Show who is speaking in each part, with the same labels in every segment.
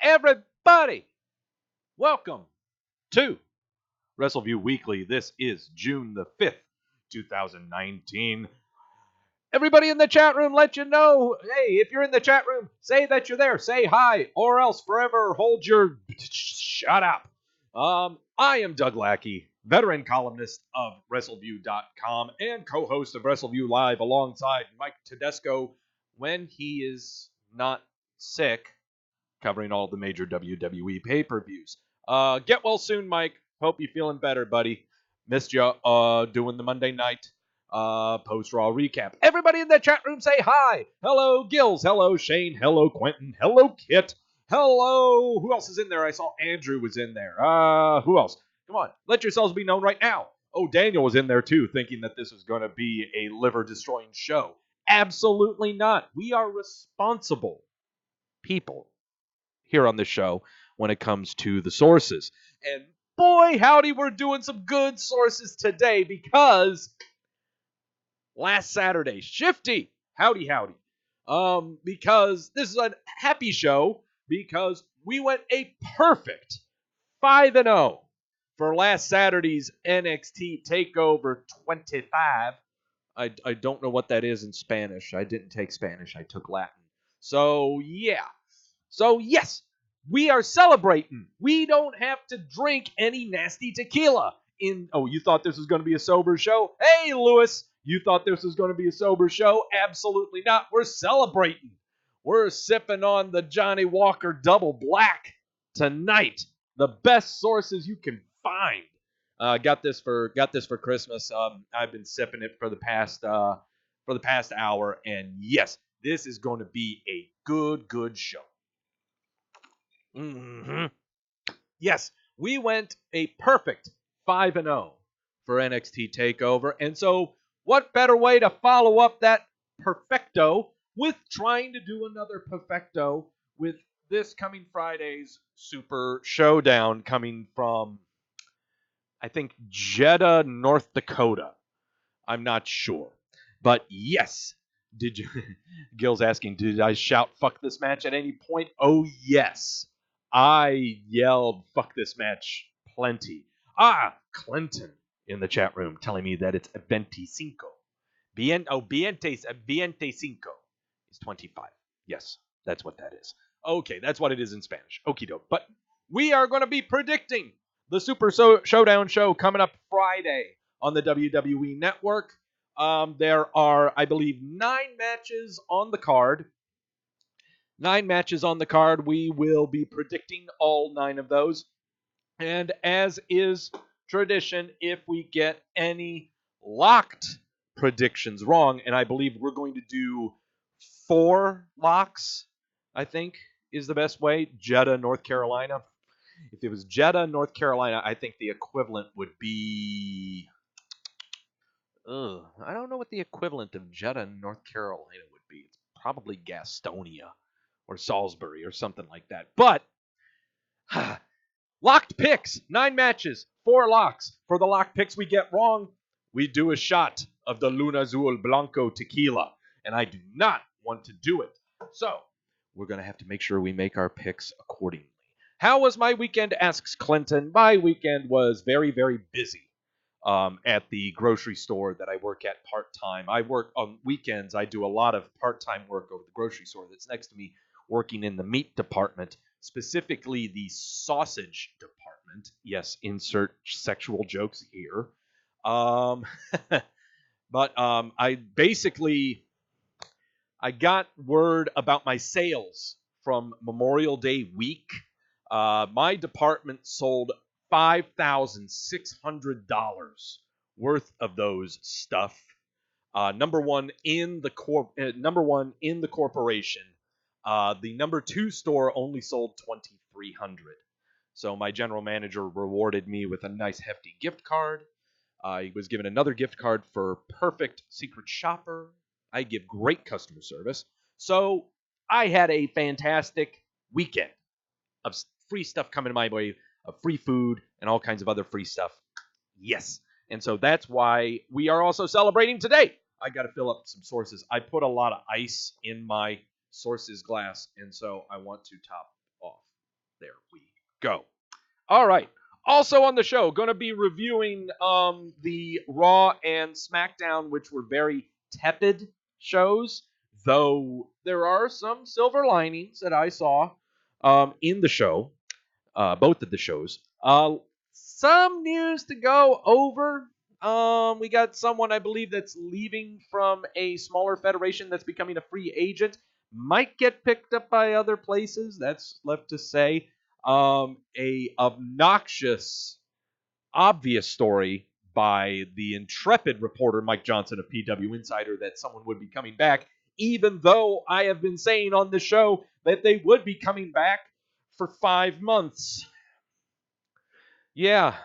Speaker 1: everybody. Welcome to Wrestleview Weekly. This is June the 5th, 2019. Everybody in the chat room, let you know. Hey, if you're in the chat room, say that you're there. Say hi, or else forever hold your shut up. I am Doug Lackey, veteran columnist of Wrestleview.com and co-host of Wrestleview Live alongside Mike Tedesco when he is not sick, covering all the major WWE pay-per-views. Get well soon, Mike. Hope you're feeling better, buddy. Missed you doing the Monday night post-Raw recap. Everybody in the chat room say hi. Hello, Gills. Hello, Shane. Hello, Quentin. Hello, Kit. Hello. Who else is in there? I saw Andrew was in there. Who else? Come on. Let yourselves be known right now. Oh, Daniel was in there too, thinking that this was going to be a liver-destroying show. Absolutely not. We are responsible people here on the show when it comes to the sources. And boy, howdy, we're doing some good sources today because last Saturday, Shifty, howdy. Because this is a happy show because we went a perfect 5-0 for last Saturday's NXT TakeOver 25. I don't know what that is in Spanish. I didn't take Spanish. I took Latin. So, yeah. So, yes, we are celebrating. We don't have to drink any nasty tequila. You thought this was going to be a sober show? Hey, Lewis, you thought this was going to be a sober show? Absolutely not. We're celebrating. We're sipping on the Johnny Walker Double Black tonight. The best sources you can find. Got this for Christmas. I've been sipping it for the past hour, and yes, this is going to be a good show. Mm-hmm. Yes, we went a perfect 5-0 for NXT TakeOver, and so what better way to follow up that perfecto with trying to do another perfecto with this coming Friday's Super ShowDown coming from, I think, Jeddah, North Dakota. I'm not sure. But yes, did you... Gil's asking, did I shout fuck this match at any point? Oh, yes. I yelled fuck this match plenty. Clinton in the chat room telling me that it's 25. Veinticinco is 25. Yes, that's what that is. Okay, that's what it is in Spanish. Okie doke. But we are going to be predicting the Super ShowDown show coming up Friday on the WWE Network. There are, I believe, 9 matches on the card. 9 matches on the card. We will be predicting all 9 of those. And as is tradition, if we get any locked predictions wrong, and I believe we're going to do 4 locks, I think, is the best way. Jeddah, North Carolina. If it was Jeddah, North Carolina, I think the equivalent would be... I don't know what the equivalent of Jeddah, North Carolina would be. It's probably Gastonia or Salisbury or something like that. But, locked picks, 9 matches, 4 locks. For the locked picks we get wrong, we do a shot of the Luna Azul Blanco tequila. And I do not want to do it. So, we're going to have to make sure we make our picks accordingly. How was my weekend, asks Clinton. My weekend was very, very busy. At the grocery store that I work at part-time. I work on weekends. I do a lot of part-time work over the grocery store that's next to me, working in the meat department, specifically the sausage department. Yes, insert sexual jokes here. But I got word about my sales from Memorial Day week. My department sold $5,600 worth of those stuff. Number one in the corporation. The number 2 store only sold $2,300. So my general manager rewarded me with a nice hefty gift card. I was given another gift card for Perfect Secret Shopper. I give great customer service. So I had a fantastic weekend of free stuff coming my way. Of free food and all kinds of other free stuff. Yes. And so that's why we are also celebrating today. I got to fill up some sources. I put a lot of ice in my sources glass, and so I want to top off. There we go. All right. Also on the show, going to be reviewing the Raw and Smackdown, which were very tepid shows, though there are some silver linings that I saw in the show, both of the shows. Some news to go over. We got someone, I believe, that's leaving from a smaller federation that's becoming a free agent. Might get picked up by other places. That's left to say. A obnoxious, obvious story by the intrepid reporter Mike Johnson of PW Insider that someone would be coming back, even though I have been saying on the show that they would be coming back for 5 months. Yeah.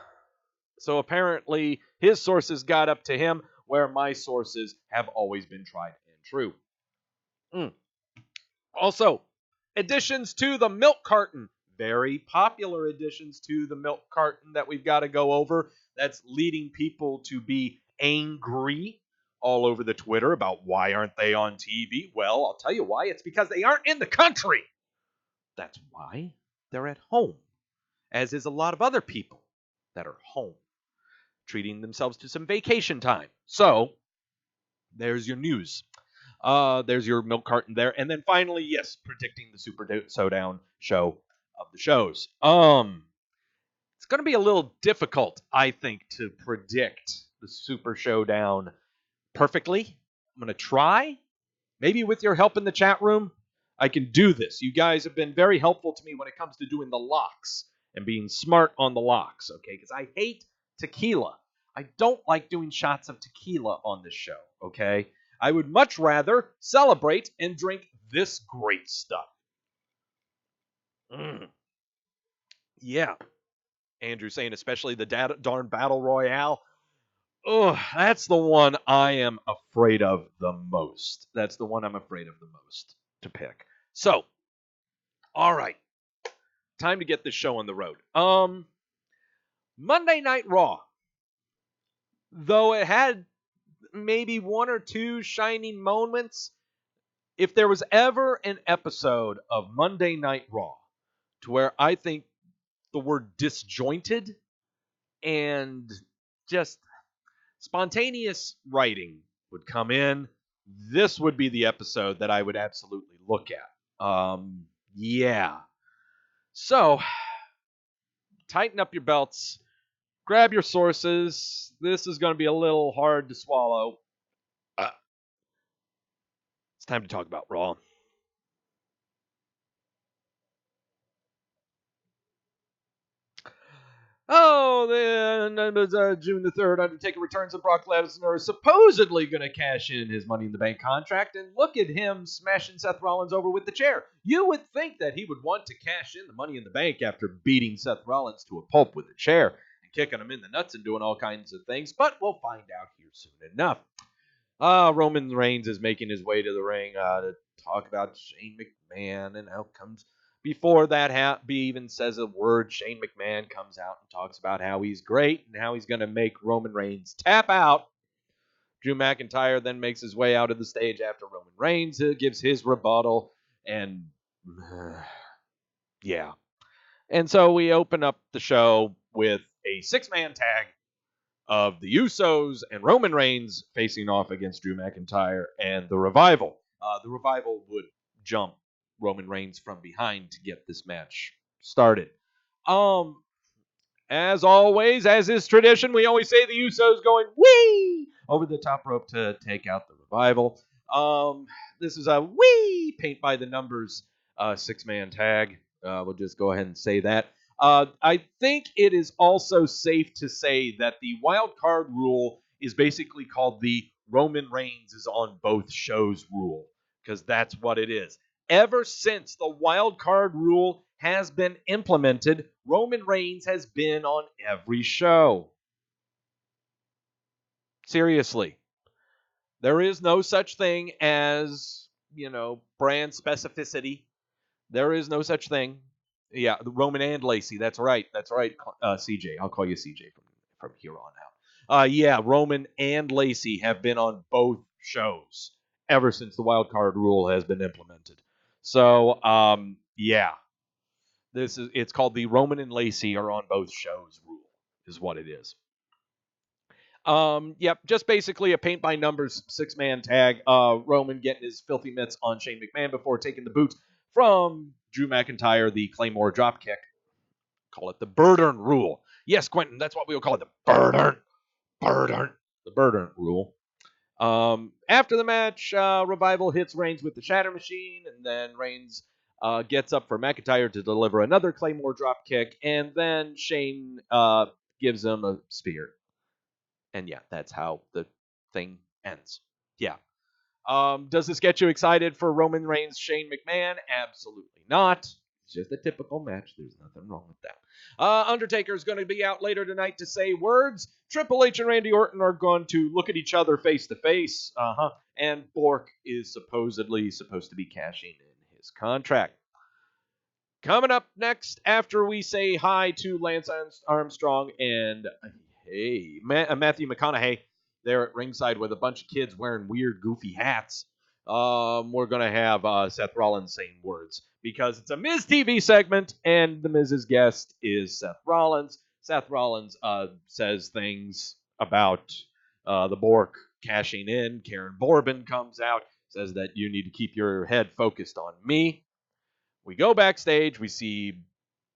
Speaker 1: So apparently his sources got up to him, where my sources have always been tried and true. Also, additions to the Milk Carton. Very popular additions to the Milk Carton that we've got to go over. That's leading people to be angry all over the Twitter about why aren't they on TV. Well, I'll tell you why. It's because they aren't in the country. That's why they're at home, as is a lot of other people that are home, treating themselves to some vacation time. So, there's your news. There's your Milk Carton there. And then finally, yes, predicting the Super ShowDown show of the shows. It's going to be a little difficult, I think, to predict the Super Showdown perfectly. I'm going to try. Maybe with your help in the chat room, I can do this. You guys have been very helpful to me when it comes to doing the locks and being smart on the locks, okay? Because I hate tequila. I don't like doing shots of tequila on this show, okay? I would much rather celebrate and drink this great stuff. Yeah. Andrew saying especially the darn Battle Royale. Oh, that's the one I am afraid of the most. That's the one I'm afraid of the most to pick. So, all right. Time to get this show on the road. Monday Night Raw. Though it had maybe one or two shining moments, if there was ever an episode of Monday Night Raw to where I think the word disjointed and just spontaneous writing would come in, this would be the episode that I would absolutely look at. Yeah. So, tighten up your belts, grab your sources. This is going to be a little hard to swallow. It's time to talk about Raw. Oh, then June the 3rd, Undertaker returns and Brock Lesnar is supposedly going to cash in his Money in the Bank contract, and look at him smashing Seth Rollins over with the chair. You would think that he would want to cash in the Money in the Bank after beating Seth Rollins to a pulp with a chair and kicking him in the nuts and doing all kinds of things, but we'll find out here soon enough. Roman Reigns is making his way to the ring to talk about Shane McMahon and outcomes. Before that even says a word, Shane McMahon comes out and talks about how he's great and how he's going to make Roman Reigns tap out. Drew McIntyre then makes his way out of the stage after Roman Reigns gives his rebuttal. And yeah. And so we open up the show with a 6-man tag of the Usos and Roman Reigns facing off against Drew McIntyre and the Revival. The Revival would jump Roman Reigns from behind to get this match started. As always, as is tradition, we always say the Usos going wee over the top rope to take out the Revival. This is a wee paint by the numbers 6-man tag. We'll just go ahead and say that. I think it is also safe to say that the wild card rule is basically called the Roman Reigns is on both shows rule, because that's what it is. Ever since the wild card rule has been implemented, Roman Reigns has been on every show. Seriously. There is no such thing as, brand specificity. There is no such thing. Yeah, Roman and Lacey. That's right. CJ. I'll call you CJ from here on out. Yeah, Roman and Lacey have been on both shows ever since the wild card rule has been implemented. So, yeah. It's called the Roman and Lacey are on both shows rule, is what it is. Yep, just basically a paint by numbers 6-man tag. Roman getting his filthy mitts on Shane McMahon before taking the boot from Drew McIntyre, the Claymore dropkick. Call it the Burden rule. Yes, Quentin, that's what we will call it, the Burden. The Burden rule. After the match, Revival hits Reigns with the Shatter Machine, and then Reigns gets up for McIntyre to deliver another Claymore dropkick, and then Shane gives him a spear. And yeah, that's how the thing ends. Yeah. Does this get you excited for Roman Reigns, Shane McMahon? Absolutely not. It's just a typical match. There's nothing wrong with that. Undertaker is going to be out later tonight to say words. Triple H and Randy Orton are going to look at each other face to face. And Bork is supposedly supposed to be cashing in his contract. Coming up next, after we say hi to Lance Armstrong and Matthew McConaughey, there at ringside with a bunch of kids wearing weird, goofy hats. We're going to have Seth Rollins saying words because it's a Miz TV segment, and the Miz's guest is Seth Rollins. Seth Rollins says things about the Bork cashing in. Karen Borbin comes out, says that you need to keep your head focused on me. We go backstage. We see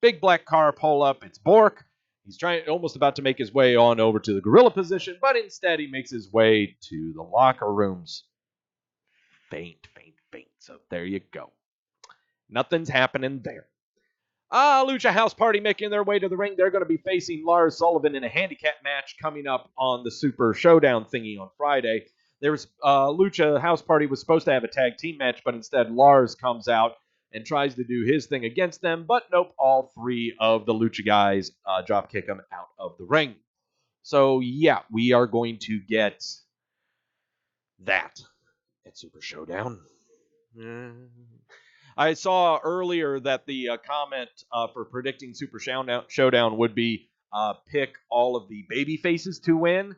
Speaker 1: big black car pull up. It's Bork. He's almost about to make his way on over to the gorilla position, but instead he makes his way to the locker rooms. Faint. So there you go. Nothing's happening there. Lucha House Party making their way to the ring. They're going to be facing Lars Sullivan in a handicap match coming up on the Super Showdown thingy on Friday. There's Lucha House Party was supposed to have a tag team match, but instead Lars comes out and tries to do his thing against them, but nope, all three of the Lucha guys drop kick him out of the ring. So yeah, we are going to get that at Super Showdown. I saw earlier that the comment for predicting Super Showdown would be pick all of the baby faces to win.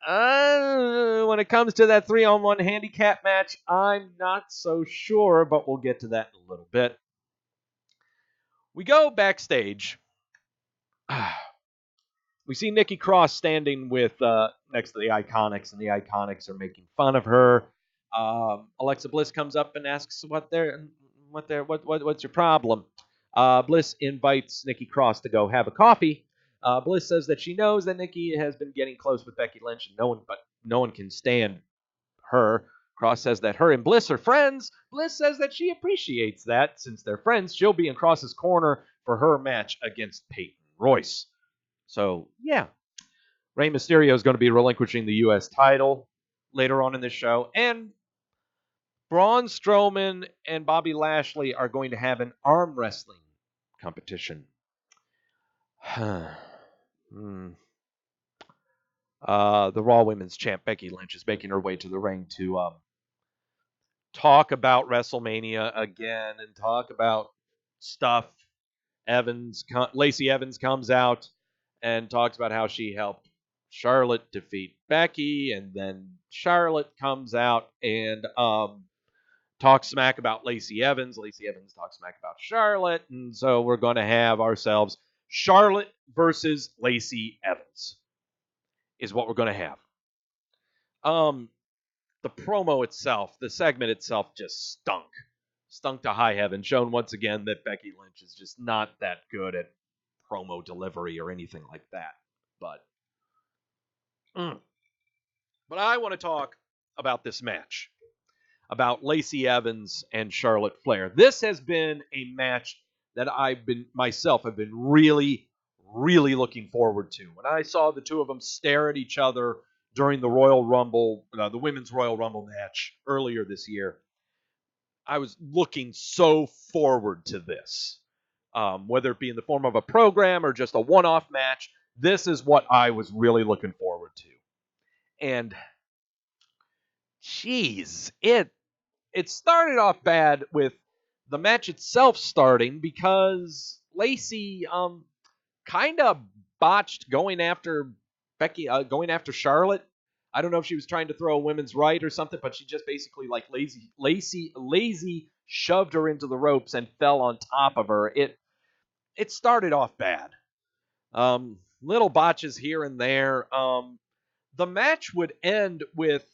Speaker 1: When it comes to that 3-on-1 handicap match, I'm not so sure, but we'll get to that in a little bit. We go backstage. We see Nikki Cross standing with next to the Iconics, and the Iconics are making fun of her. Alexa Bliss comes up and asks what's your problem. Bliss invites Nikki Cross to go have a coffee. Bliss says that she knows that Nikki has been getting close with Becky Lynch, and no one can stand her. Cross says that her and Bliss are friends. Bliss says that she appreciates that. Since they're friends, she'll be in Cross's corner for her match against Peyton Royce. So, yeah. Rey Mysterio is going to be relinquishing the U.S. title later on in the show. And Braun Strowman and Bobby Lashley are going to have an arm wrestling competition. The Raw Women's Champ Becky Lynch is making her way to the ring to talk about WrestleMania again and talk about stuff. Lacey Evans comes out and talks about how she helped Charlotte defeat Becky, and then Charlotte comes out and talks smack about Lacey Evans. Lacey Evans talks smack about Charlotte, and so we're going to have ourselves Charlotte versus Lacey Evans is what we're going to have. The promo itself, the segment itself just stunk to high heaven, shown once again that Becky Lynch is just not that good at promo delivery or anything like that. But I want to talk about this match, about Lacey Evans and Charlotte Flair. This has been a match that I've been really, really looking forward to. When I saw the two of them stare at each other during the Royal Rumble, the Women's Royal Rumble match earlier this year, I was looking so forward to this. Whether it be in the form of a program or just a one-off match, this is what I was really looking forward to. And, geez, it started off bad with the match itself starting because Lacey kind of botched going after Becky, going after Charlotte. I don't know if she was trying to throw a women's right or something, but she just basically like lazy shoved her into the ropes and fell on top of her. it started off bad. Little botches here and there. The match would end with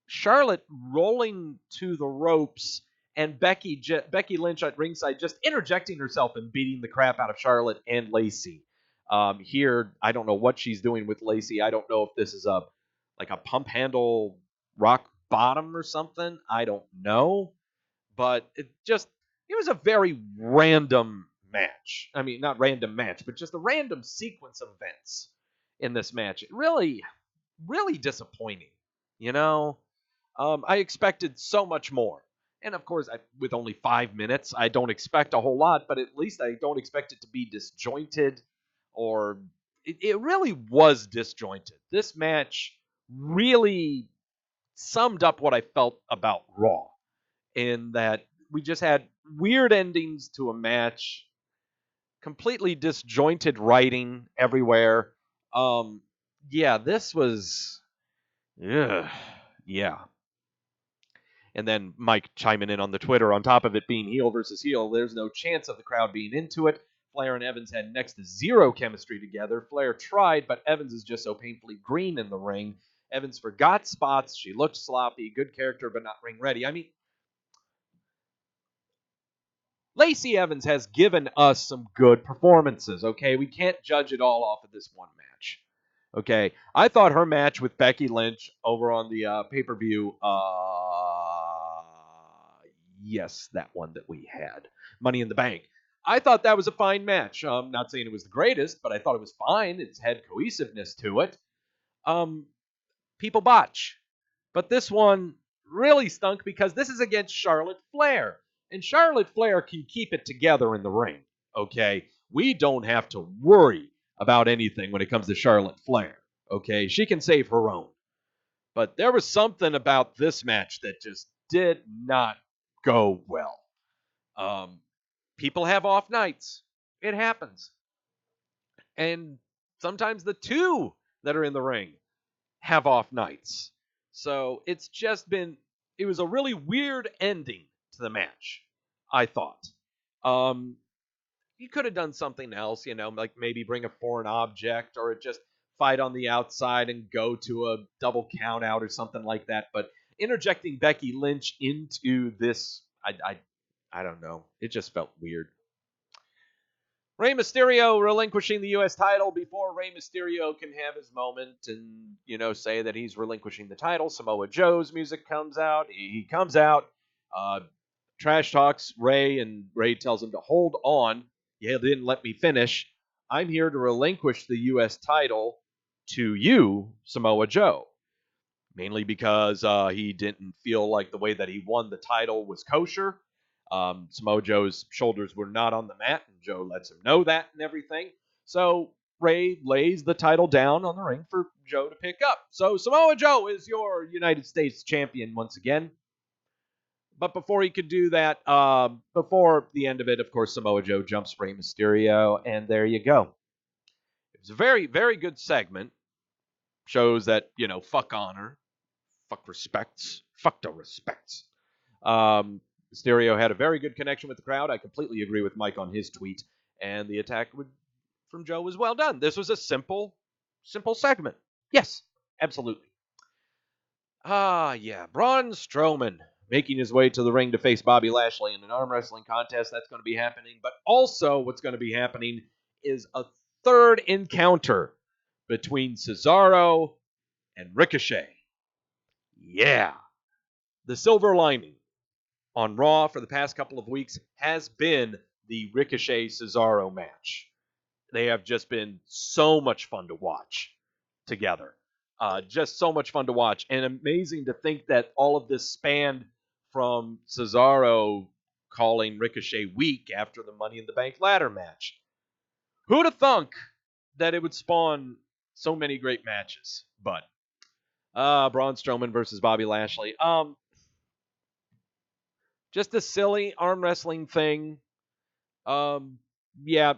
Speaker 1: Charlotte rolling to the ropes and Becky Lynch at ringside just interjecting herself and beating the crap out of Charlotte and Lacey. Here, I don't know what she's doing with Lacey. I don't know if this is like a pump handle rock bottom or something. I don't know. But it was a very random match. I mean, not random match, but just a random sequence of events in this match. It really, really disappointing. You know, I expected so much more. And of course, with only 5 minutes, I don't expect a whole lot, but at least I don't expect it to be disjointed or it really was disjointed. This match really summed up what I felt about Raw in that we just had weird endings to a match, completely disjointed writing everywhere. Yeah, this was, yeah. And then Mike chiming in on the Twitter, on top of it being heel versus heel, there's no chance of the crowd being into it. Flair and Evans had next to zero chemistry together. Flair tried, but Evans is just so painfully green in the ring. Evans forgot spots. She looked sloppy. Good character, but not ring ready. I mean, Lacey Evans has given us some good performances, okay? We can't judge it all off of this one match, okay? I thought her match with Becky Lynch over on the pay-per-view, yes, that one that we had, Money in the Bank. I thought that was a fine match. Not saying it was the greatest, but I thought it was fine. It's had cohesiveness to it. People botch. But this one really stunk because this is against Charlotte Flair. And Charlotte Flair can keep it together in the ring, okay? We don't have to worry about anything when it comes to Charlotte Flair, okay? She can save her own. But there was something about this match that just did not go well. People have off nights. It happens. And sometimes the two that are in the ring have off nights. So it was a really weird ending to the match, I thought. You could have done something else, like maybe bring a foreign object or just fight on the outside and go to a double count out or something like that. But interjecting Becky Lynch into this, I don't know. It just felt weird. Rey Mysterio relinquishing the U.S. title. Before Rey Mysterio can have his moment and, say that he's relinquishing the title, Samoa Joe's music comes out. He comes out, trash talks Rey, and Rey tells him to hold on. Yeah, they didn't let me finish. I'm here to relinquish the U.S. title to you, Samoa Joe. Mainly because he didn't feel like the way that he won the title was kosher. Samoa Joe's shoulders were not on the mat, and Joe lets him know that and everything. So Rey lays the title down on the ring for Joe to pick up. So Samoa Joe is your United States champion once again. But before he could do that, before the end of it, of course, Samoa Joe jumps Rey Mysterio, and there you go. It was a very, very good segment. Shows that, fuck honor, fuck respects, fuck the respects. Mysterio had a very good connection with the crowd. I completely agree with Mike on his tweet. And the attack from Joe was well done. This was a simple segment. Yes, absolutely. Yeah. Braun Strowman making his way to the ring to face Bobby Lashley in an arm wrestling contest. That's going to be happening. But also what's going to be happening is a third encounter between Cesaro and Ricochet. Yeah. The silver lining on Raw for the past couple of weeks has been the Ricochet Cesaro match. They have just been so much fun to watch together. Just so much fun to watch. And amazing to think that all of this spanned from Cesaro calling Ricochet weak after the Money in the Bank ladder match. Who'd have thunk that it would spawn so many great matches? But Braun Strowman versus Bobby Lashley. Just a silly arm wrestling thing. Yeah,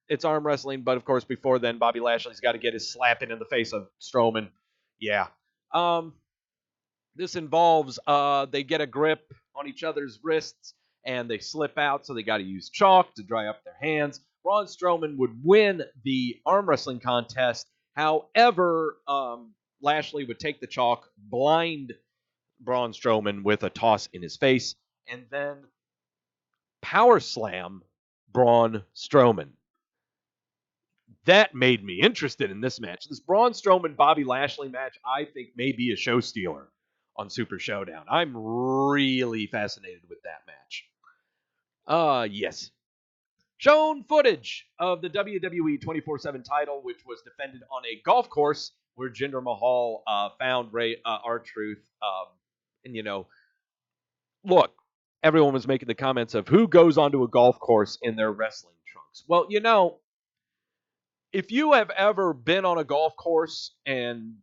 Speaker 1: it's arm wrestling, but of course, before then, Bobby Lashley's got to get his slapping in the face of Strowman. Yeah. This involves they get a grip on each other's wrists and they slip out, so they got to use chalk to dry up their hands. Braun Strowman would win the arm wrestling contest. However, Lashley would take the chalk, blind Braun Strowman with a toss in his face, and then power slam Braun Strowman. That made me interested in this match. This Braun Strowman Bobby Lashley match, I think, may be a show stealer on Super Showdown. I'm really fascinated with that match. Yes. Shown footage of the WWE 24/7 title, which was defended on a golf course where Jinder Mahal found R-Truth. And, look, everyone was making the comments of who goes onto a golf course in their wrestling trunks. Well, if you have ever been on a golf course and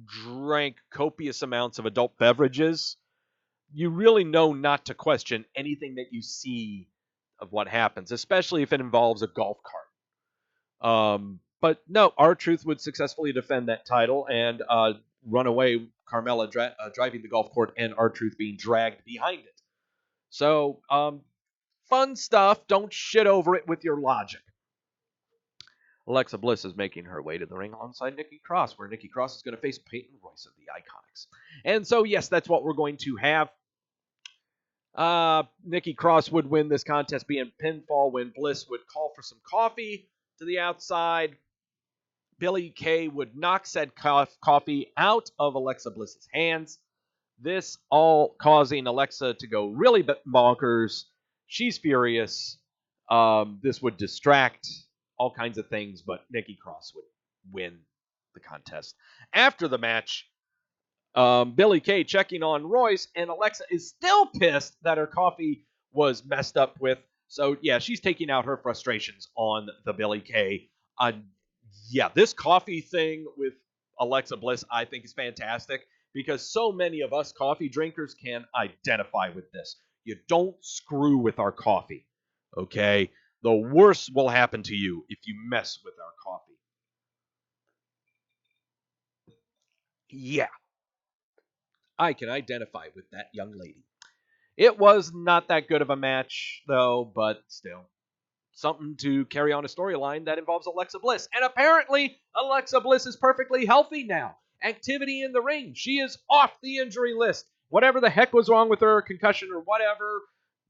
Speaker 1: drank copious amounts of adult beverages, you really know not to question anything that you see of what happens, especially if it involves a golf cart. But no, R-Truth would successfully defend that title and run away, Carmella driving the golf cart and R-Truth being dragged behind it. So, fun stuff. Don't shit over it with your logic. Alexa Bliss is making her way to the ring alongside Nikki Cross, where Nikki Cross is going to face Peyton Royce of the Iconics. And so, yes, that's what we're going to have. Nikki Cross would win this contest being pinfall when Bliss would call for some coffee to the outside. Billie Kay would knock said coffee out of Alexa Bliss's hands. This all causing Alexa to go really bonkers. She's furious. This would distract all kinds of things, but Nikki Cross would win the contest. After the match, Billie Kay checking on Royce, and Alexa is still pissed that her coffee was messed up with. So, yeah, she's taking out her frustrations on the Billie Kay. This coffee thing with Alexa Bliss, I think, is fantastic because so many of us coffee drinkers can identify with this. You don't screw with our coffee, okay? The worst will happen to you if you mess with our coffee. Yeah. I can identify with that young lady. It was not that good of a match, though, but still. Something to carry on a storyline that involves Alexa Bliss. And apparently, Alexa Bliss is perfectly healthy now. Activity in the ring. She is off the injury list. Whatever the heck was wrong with her, concussion or whatever,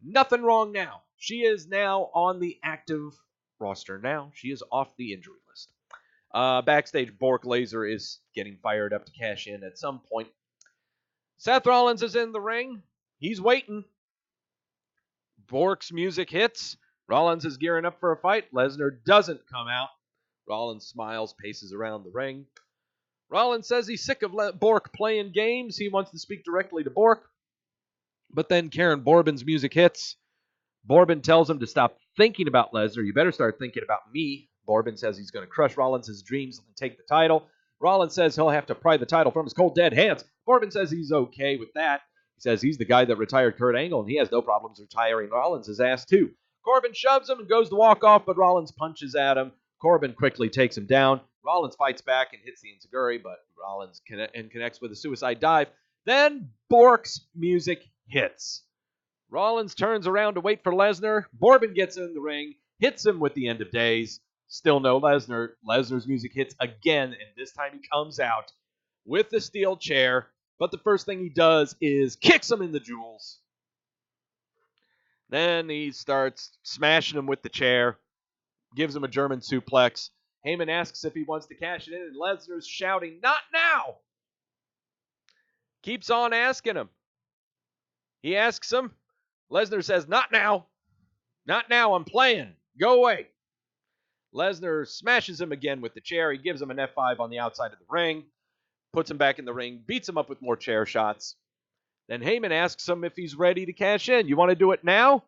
Speaker 1: nothing wrong now. She is now on the active roster now. She is off the injury list. Backstage, Bork Laser is getting fired up to cash in at some point. Seth Rollins is in the ring. He's waiting. Bork's music hits. Rollins is gearing up for a fight. Lesnar doesn't come out. Rollins smiles, paces around the ring. Rollins says he's sick of Bork playing games. He wants to speak directly to Bork. But then Karen Borbin's music hits. Borbin tells him to stop thinking about Lesnar. You better start thinking about me. Borbin says he's going to crush Rollins' dreams and take the title. Rollins says he'll have to pry the title from his cold, dead hands. Borbin says he's okay with that. He says he's the guy that retired Kurt Angle, and he has no problems retiring Rollins' ass, too. Corbin shoves him and goes to walk off, but Rollins punches at him. Corbin quickly takes him down. Rollins fights back and hits the enziguri, but Rollins connects with a suicide dive. Then Bork's music hits. Rollins turns around to wait for Lesnar. Borbin gets in the ring, hits him with the end of days. Still no Lesnar. Lesnar's music hits again, and this time he comes out with the steel chair. But the first thing he does is kicks him in the jewels. Then he starts smashing him with the chair, gives him a German suplex. Heyman asks if he wants to cash it in, and Lesnar's shouting, "Not now!" Keeps on asking him. He asks him. Lesnar says, "Not now. Not now, I'm playing. Go away." Lesnar smashes him again with the chair. He gives him an F5 on the outside of the ring, puts him back in the ring, beats him up with more chair shots. Then Heyman asks him if he's ready to cash in. You want to do it now?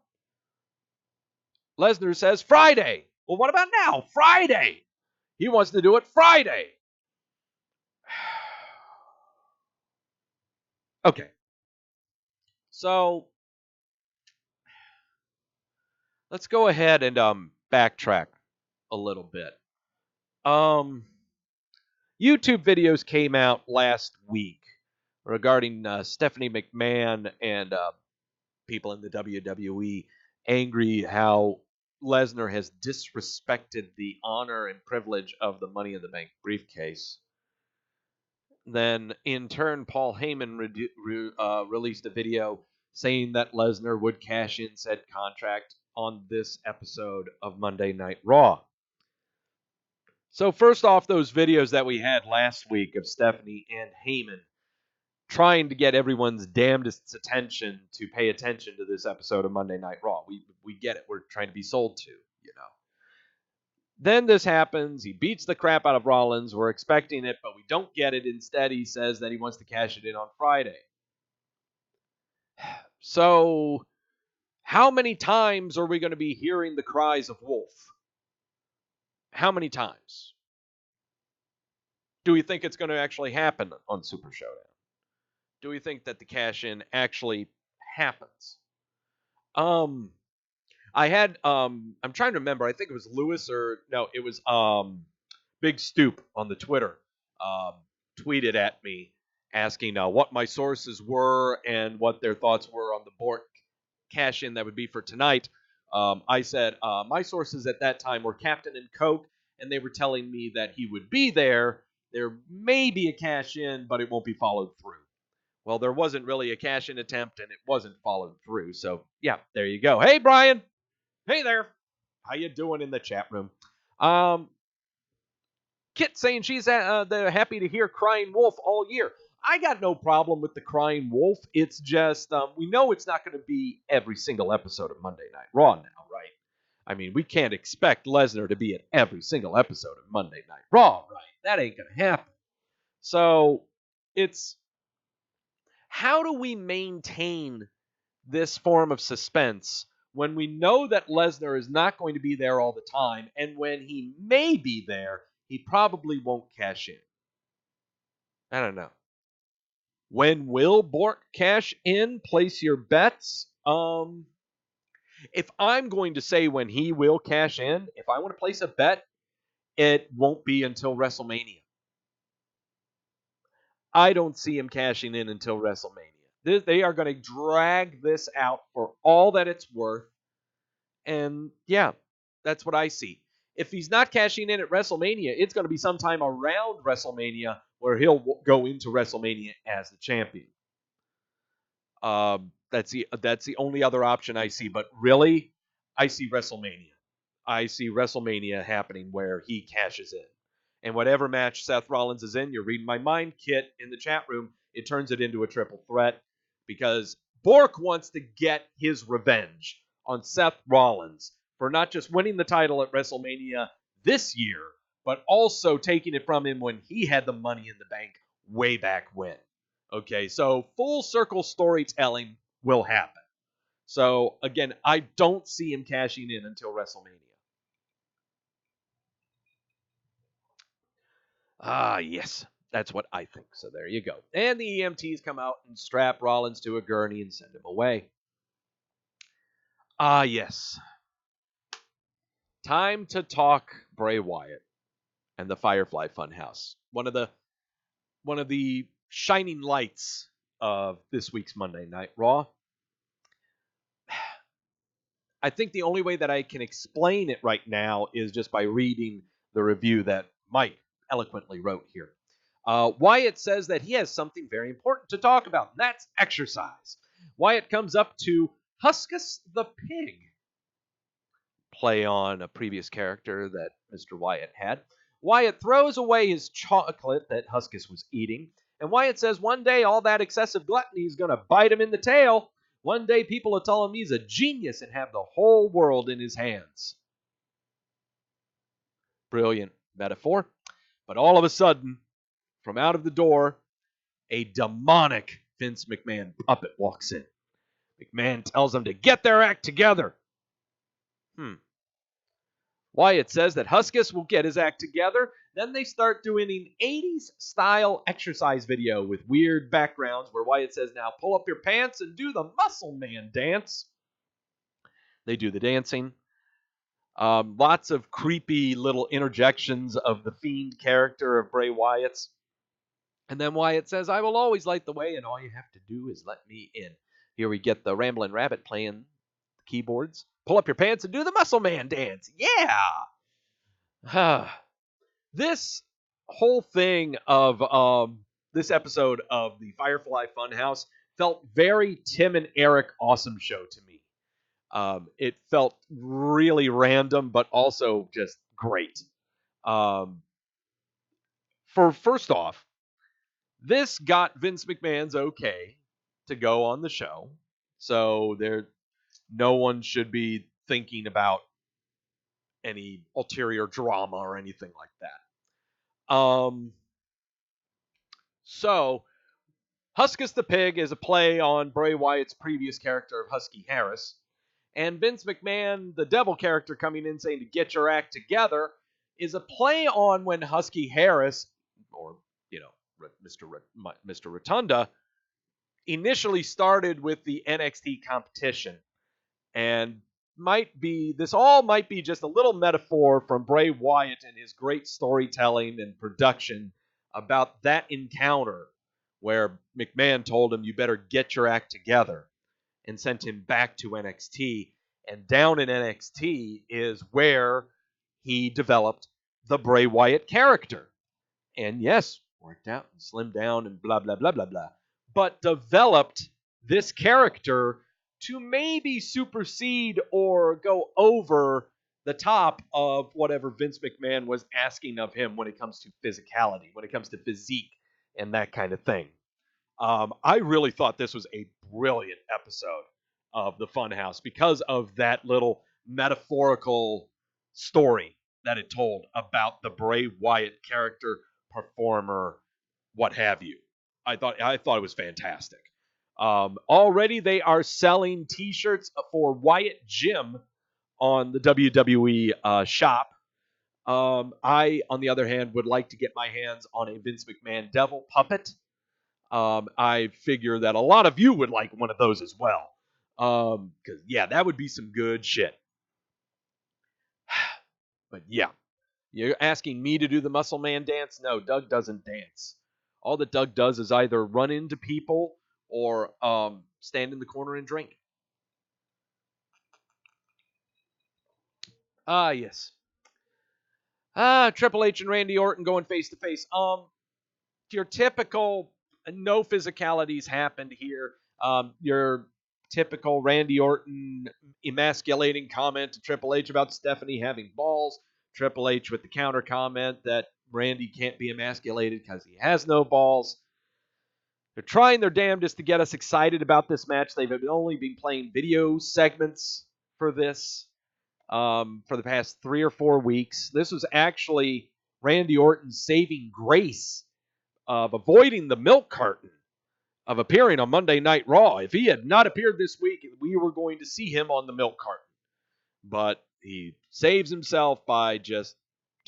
Speaker 1: Lesnar says, Friday. Well, what about now? Friday. He wants to do it Friday. Okay. So, let's go ahead and backtrack a little bit. YouTube videos came out last week regarding Stephanie McMahon and people in the WWE angry how Lesnar has disrespected the honor and privilege of the Money in the Bank briefcase. Then, in turn, Paul Heyman released a video saying that Lesnar would cash in said contract on this episode of Monday Night Raw. So first off, those videos that we had last week of Stephanie and Heyman trying to get everyone's damnedest attention to pay attention to this episode of Monday Night Raw. We get it. We're trying to be sold to, you know. Then this happens. He beats the crap out of Rollins. We're expecting it, but we don't get it. Instead, he says that he wants to cash it in on Friday. So, how many times are we going to be hearing the cries of wolf? How many times? Do we think it's going to actually happen on Super Showdown? Do we think that the cash-in actually happens? I had I'm trying to remember. I think it was Lewis it was Big Stoop on the Twitter tweeted at me asking what my sources were and what their thoughts were on the Bork cash-in that would be for tonight. I said my sources at that time were Captain and Coke, and they were telling me that he would be there. There may be a cash-in, but it won't be followed through. Well, there wasn't really a cash-in attempt, and it wasn't followed through. So, yeah, there you go. Hey, Brian. Hey there. How you doing in the chat room? Kit saying she's they're happy to hear Crying Wolf all year. I got no problem with the Crying Wolf. It's just we know it's not going to be every single episode of Monday Night Raw now, right? I mean, we can't expect Lesnar to be at every single episode of Monday Night Raw, right? That ain't going to happen. So, it's how do we maintain this form of suspense when we know that Lesnar is not going to be there all the time, and when he may be there, he probably won't cash in? I don't know. When will Bork cash in? Place your bets. If I'm going to say when he will cash in, if I want to place a bet, it won't be until WrestleMania. I don't see him cashing in until WrestleMania. They are going to drag this out for all that it's worth. And yeah, that's what I see. If he's not cashing in at WrestleMania, it's going to be sometime around WrestleMania where he'll go into WrestleMania as the champion. That's the only other option I see. But really, I see WrestleMania. I see WrestleMania happening where he cashes in. And whatever match Seth Rollins is in, you're reading my mind, Kit, in the chat room, it turns it into a triple threat because Bork wants to get his revenge on Seth Rollins for not just winning the title at WrestleMania this year, but also taking it from him when he had the Money in the Bank way back when. Okay, so full circle storytelling will happen. So, again, I don't see him cashing in until WrestleMania. Ah, yes. That's what I think. So there you go. And the EMTs come out and strap Rollins to a gurney and send him away. Ah, yes. Time to talk Bray Wyatt and the Firefly Funhouse. One of the shining lights of this week's Monday Night Raw. I think the only way that I can explain it right now is just by reading the review that Mike eloquently wrote here. Wyatt says that he has something very important to talk about, and that's exercise. Wyatt comes up to Huskus the Pig, play on a previous character that Mr. Wyatt had. Wyatt throws away his chocolate that Huskus was eating, and Wyatt says one day all that excessive gluttony is going to bite him in the tail. One day people will tell him he's a genius and have the whole world in his hands. Brilliant metaphor. But all of a sudden, from out of the door, a demonic Vince McMahon puppet walks in. McMahon tells them to get their act together. Wyatt says that Huskus will get his act together. Then they start doing an 80s style exercise video with weird backgrounds where Wyatt says, now pull up your pants and do the Muscle Man dance. They do the dancing. Lots of creepy little interjections of the Fiend character of Bray Wyatt's. And then Wyatt says, I will always light the way, and all you have to do is let me in. Here we get the Ramblin' Rabbit playing keyboards. Pull up your pants and do the Muscle Man dance. Yeah! This whole thing of this episode of the Firefly Funhouse felt very Tim and Eric Awesome Show to me. It felt really random, but also just great. First off, this got Vince McMahon's okay to go on the show, so no one should be thinking about any ulterior drama or anything like that. So Huskus the Pig is a play on Bray Wyatt's previous character of Husky Harris. And Vince McMahon, the devil character coming in saying to get your act together, is a play on when Husky Harris, or, Mr. Rotunda, initially started with the NXT competition. And this all might be just a little metaphor from Bray Wyatt and his great storytelling and production about that encounter where McMahon told him you better get your act together and sent him back to NXT. And down in NXT is where he developed the Bray Wyatt character. And yes, worked out and slimmed down and blah, blah, blah, blah, blah. But developed this character to maybe supersede or go over the top of whatever Vince McMahon was asking of him when it comes to physicality, when it comes to physique and that kind of thing. I really thought this was a brilliant episode of the Funhouse because of that little metaphorical story that it told about the Bray Wyatt character, performer, what have you. I thought it was fantastic. Already they are selling T-shirts for Wyatt Jim on the WWE shop. I, on the other hand, would like to get my hands on a Vince McMahon devil puppet. I figure that a lot of you would like one of those as well. Because, that would be some good shit. But, you're asking me to do the Muscle Man dance? No, Doug doesn't dance. All that Doug does is either run into people or stand in the corner and drink. Yes. Triple H and Randy Orton going face to face. Your typical no physicalities happened here. Your typical Randy Orton emasculating comment to Triple H about Stephanie having balls. Triple H with the counter comment that Randy can't be emasculated because he has no balls. They're trying their damnedest to get us excited about this match. They've only been playing video segments for this for the past 3 or 4 weeks. This was actually Randy Orton's saving grace of avoiding the milk carton of appearing on Monday Night Raw. If he had not appeared this week, we were going to see him on the milk carton. But he saves himself by just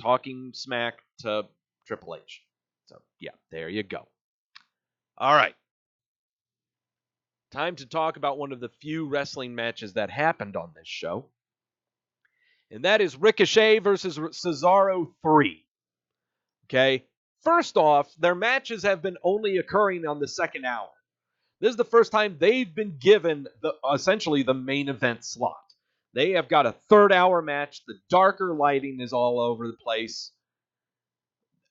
Speaker 1: talking smack to Triple H. So, there you go. All right. Time to talk about one of the few wrestling matches that happened on this show. And that is Ricochet versus Cesaro 3. Okay? First off, their matches have been only occurring on the second hour. This is the first time they've been given essentially the main event slot. They have got a third-hour match. The darker lighting is all over the place.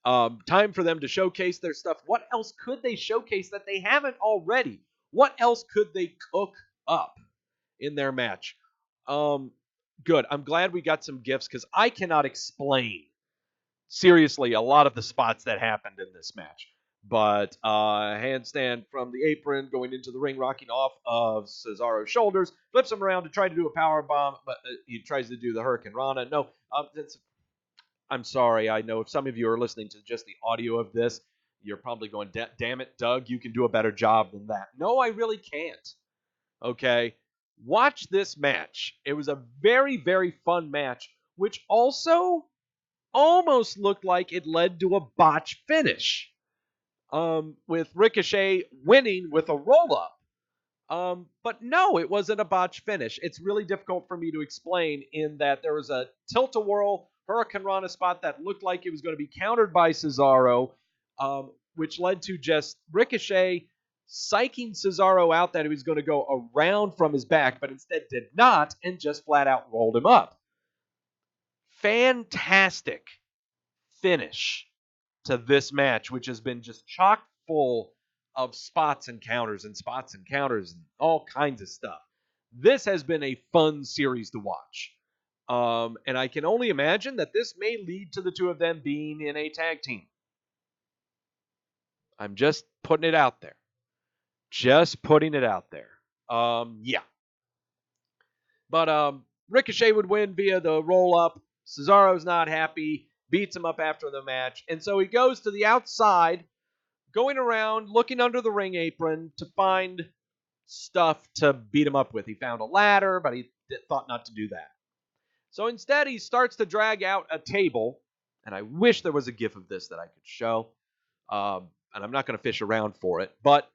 Speaker 1: Time for them to showcase their stuff. What else could they showcase that they haven't already? What else could they cook up in their match? Good. I'm glad we got some gifts because I cannot explain, seriously, a lot of the spots that happened in this match. But handstand from the apron, going into the ring, rocking off of Cesaro's shoulders, flips him around to try to do a power bomb, but he tries to do the Hurricane Rana. No, I'm sorry. I know if some of you are listening to just the audio of this, you're probably going, damn it, Doug, you can do a better job than that. No, I really can't. Okay? Watch this match. It was a very, very fun match, which also almost looked like it led to a botch finish. With Ricochet winning with a roll-up. But no, it wasn't a botch finish. It's really difficult for me to explain in that there was a tilt-a-whirl Hurricane Rana spot that looked like it was going to be countered by Cesaro, which led to just Ricochet psyching Cesaro out that he was going to go around from his back, but instead did not and just flat out rolled him up. Fantastic finish to this match, which has been just chock full of spots and counters and all kinds of stuff. This has been a fun series to watch. And I can only imagine that this may lead to the two of them being in a tag team. I'm just putting it out there. Yeah. But Ricochet would win via the roll-up. Cesaro's not happy, beats him up after the match. And so he goes to the outside, going around, looking under the ring apron to find stuff to beat him up with. He found a ladder, but he thought not to do that. So instead, he starts to drag out a table. And I wish there was a GIF of this that I could show. And I'm not going to fish around for it. But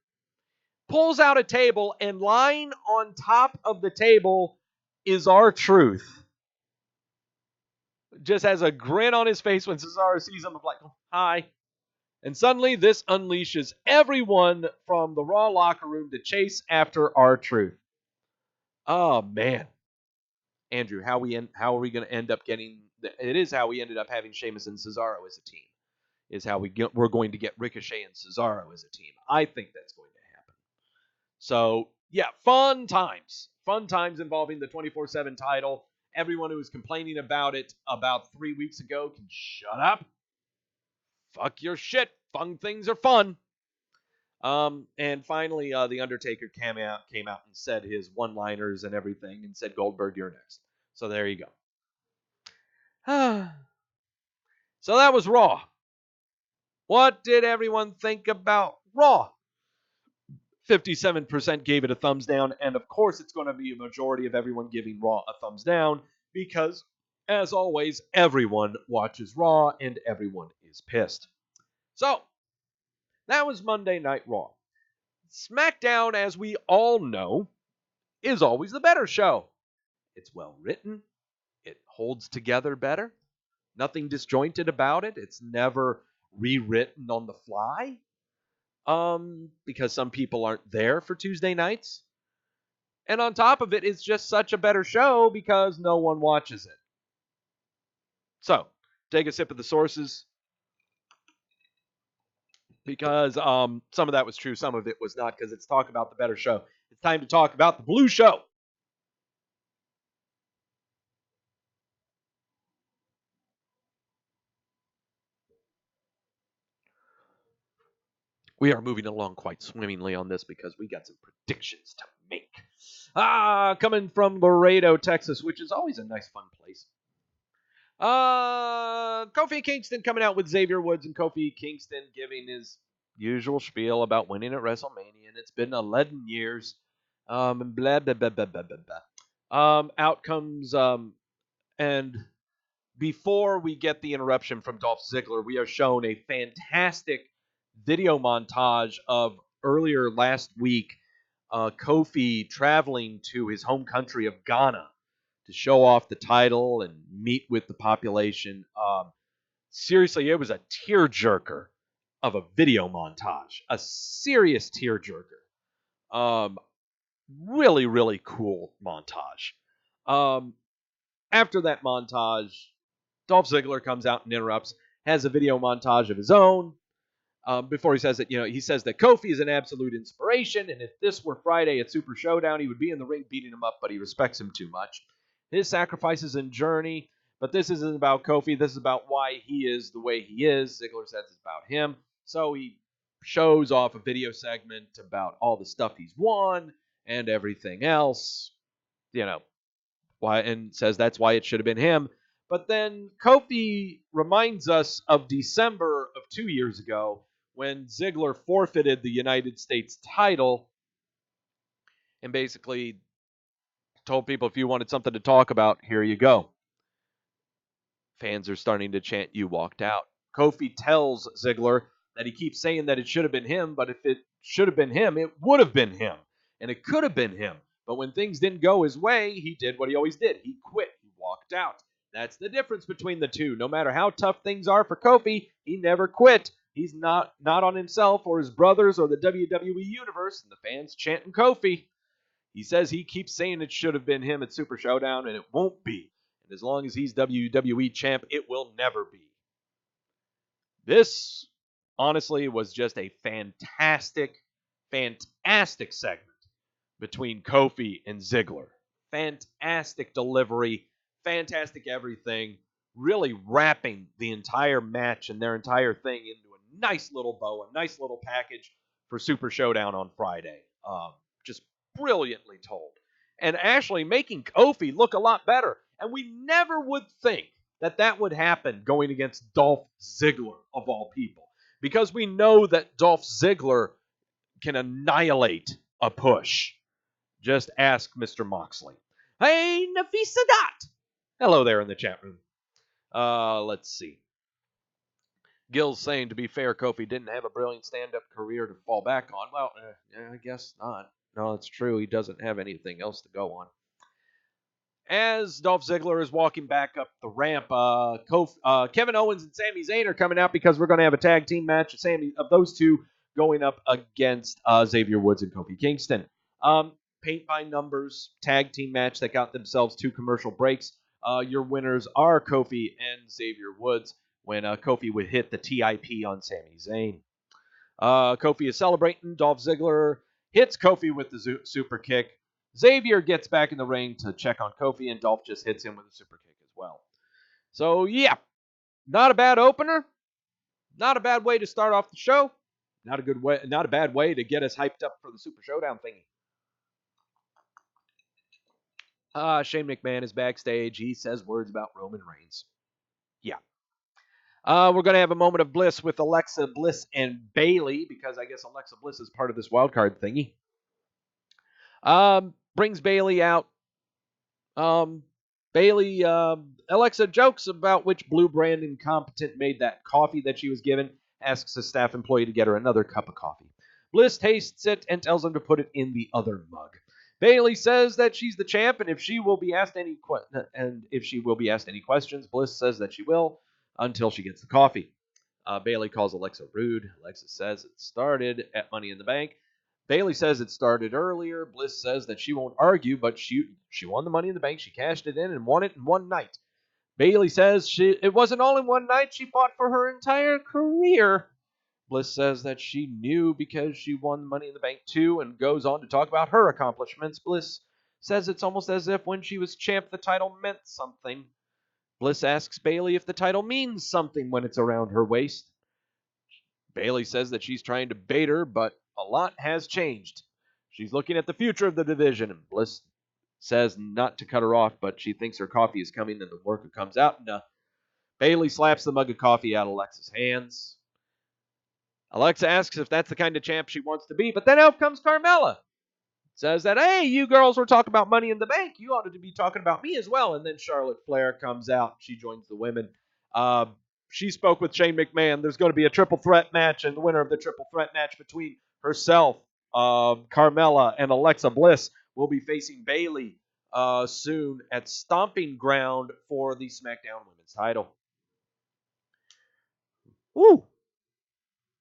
Speaker 1: pulls out a table, and lying on top of the table is R-Truth. Just has a grin on his face when Cesaro sees him, like, hi. And suddenly, this unleashes everyone from the Raw locker room to chase after R-Truth. Oh, man. Andrew, how are we going to end up getting... It is how we ended up having Sheamus and Cesaro as a team. Is how we're going to get Ricochet and Cesaro as a team. I think that's going to happen. So, yeah, fun times. Fun times involving the 24/7 title. Everyone who was complaining about it about 3 weeks ago can shut up. Fuck your shit. Fun things are fun. And finally, The Undertaker came out and said his one-liners and everything and said, Goldberg, you're next. So there you go. So that was Raw. What did everyone think about Raw? 57% gave it a thumbs down, and of course it's going to be a majority of everyone giving Raw a thumbs down because, as always, everyone watches Raw and everyone is pissed. So, that was Monday Night Raw. SmackDown, as we all know, is always the better show. It's well written. It holds together better. Nothing disjointed about it. It's never rewritten on the fly. Because some people aren't there for Tuesday nights. And on top of it, it's just such a better show because no one watches it. So, take a sip of the sources. Because some of that was true, some of it was not, because it's talk about the better show. It's time to talk about the Blue Show. We are moving along quite swimmingly on this because we got some predictions to make. Coming from Laredo, Texas, which is always a nice, fun place. Kofi Kingston coming out with Xavier Woods, and Kofi Kingston giving his usual spiel about winning at WrestleMania, and it's been 11 years. And blah, blah, blah, blah, blah, blah, blah. Outcomes, and before we get the interruption from Dolph Ziggler, we are shown a fantastic video montage of earlier last week, Kofi traveling to his home country of Ghana to show off the title and meet with the population. Seriously, it was a tearjerker of a video montage. A serious tearjerker. Really, really cool montage. After that montage, Dolph Ziggler comes out and interrupts, has a video montage of his own. Before he says that, he says that Kofi is an absolute inspiration, and if this were Friday at Super ShowDown, he would be in the ring beating him up, but he respects him too much. His sacrifices and journey, but this isn't about Kofi. This is about why he is the way he is. Ziggler says it's about him. So he shows off a video segment about all the stuff he's won and everything else, why, and says that's why it should have been him. But then Kofi reminds us of December of 2 years ago when Ziggler forfeited the United States title and basically told people, if you wanted something to talk about, here you go. Fans are starting to chant, you walked out. Kofi tells Ziggler that he keeps saying that it should have been him, but if it should have been him, it would have been him. And it could have been him. But when things didn't go his way, he did what he always did. He quit. He walked out. That's the difference between the two. No matter how tough things are for Kofi, he never quit. He's not on himself or his brothers or the WWE Universe, and the fans chanting Kofi. He says he keeps saying it should have been him at Super Showdown, and it won't be. And as long as he's WWE champ, it will never be. This, honestly, was just a fantastic segment between Kofi and Ziggler. Fantastic delivery, fantastic everything. Really wrapping the entire match and their entire thing into a nice little bow, a nice little package for Super Showdown on Friday. Just brilliantly told. And actually making Kofi look a lot better. And we never would think that would happen going against Dolph Ziggler, of all people. Because we know that Dolph Ziggler can annihilate a push. Just ask Mr. Moxley. Hey, Nafisadat! Hello there in the chat room. Let's see. Gil's saying, to be fair, Kofi didn't have a brilliant stand-up career to fall back on. Well, I guess not. No, it's true. He doesn't have anything else to go on. As Dolph Ziggler is walking back up the ramp, Kevin Owens and Sami Zayn are coming out because we're going to have a tag team match of those two going up against Xavier Woods and Kofi Kingston. Paint by numbers tag team match that got themselves 2 commercial breaks. Your winners are Kofi and Xavier Woods when Kofi would hit the TIP on Sami Zayn. Kofi is celebrating. Dolph Ziggler hits Kofi with the super kick. Xavier gets back in the ring to check on Kofi, and Dolph just hits him with a super kick as well. So, yeah, not a bad opener. Not a bad way to start off the show. Not a bad way to get us hyped up for the Super Showdown thingy. Shane McMahon is backstage. He says words about Roman Reigns. Yeah. We're going to have a moment of bliss with Alexa Bliss and Bayley, because I guess Alexa Bliss is part of this wildcard thingy. Brings Bayley out. Alexa jokes about which Blue Brand incompetent made that coffee that she was given, asks a staff employee to get her another cup of coffee. Bliss tastes it and tells him to put it in the other mug. Bayley says that she's the champ, and if she will be asked any questions, Bliss says that she will until she gets the coffee. Bayley calls Alexa rude. Alexa says it started at Money in the Bank. Bayley says it started earlier. Bliss says that she won't argue, but she won the Money in the Bank. She cashed it in and won it in one night. Bayley says it wasn't all in one night. She fought for her entire career. Bliss says that she knew because she won the Money in the Bank too, and goes on to talk about her accomplishments. Bliss says it's almost as if when she was champ, the title meant something. Bliss asks Bayley if the title means something when it's around her waist. Bayley says that she's trying to bait her, but a lot has changed. She's looking at the future of the division, and Bliss says not to cut her off, but she thinks her coffee is coming, and the worker comes out, and Bayley slaps the mug of coffee out of Alexa's hands. Alexa asks if that's the kind of champ she wants to be, but then out comes Carmella. Says that, hey, you girls were talking about Money in the Bank. You ought to be talking about me as well. And then Charlotte Flair comes out. She joins the women. She spoke with Shane McMahon. There's going to be a triple threat match, and the winner of the triple threat match between herself, Carmella, and Alexa Bliss will be facing Bayley soon at Stomping Ground for the SmackDown Women's title. Woo!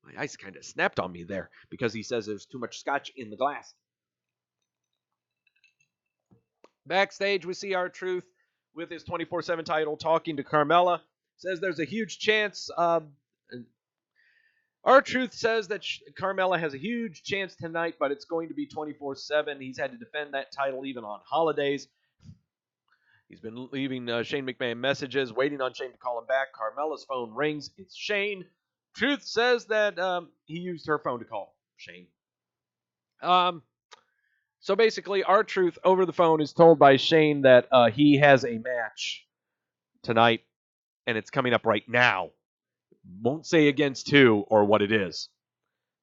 Speaker 1: My ice kind of snapped on me there because he says there's too much scotch in the glass. Backstage, we see R-Truth with his 24/7 title talking to Carmella. Says there's a huge chance. R-Truth says that Carmella has a huge chance tonight, but it's going to be 24/7. He's had to defend that title even on holidays. He's been leaving Shane McMahon messages, waiting on Shane to call him back. Carmella's phone rings. It's Shane. Truth says that he used her phone to call Shane. So basically, R-Truth over the phone is told by Shane that he has a match tonight, and it's coming up right now. Won't say against who or what it is.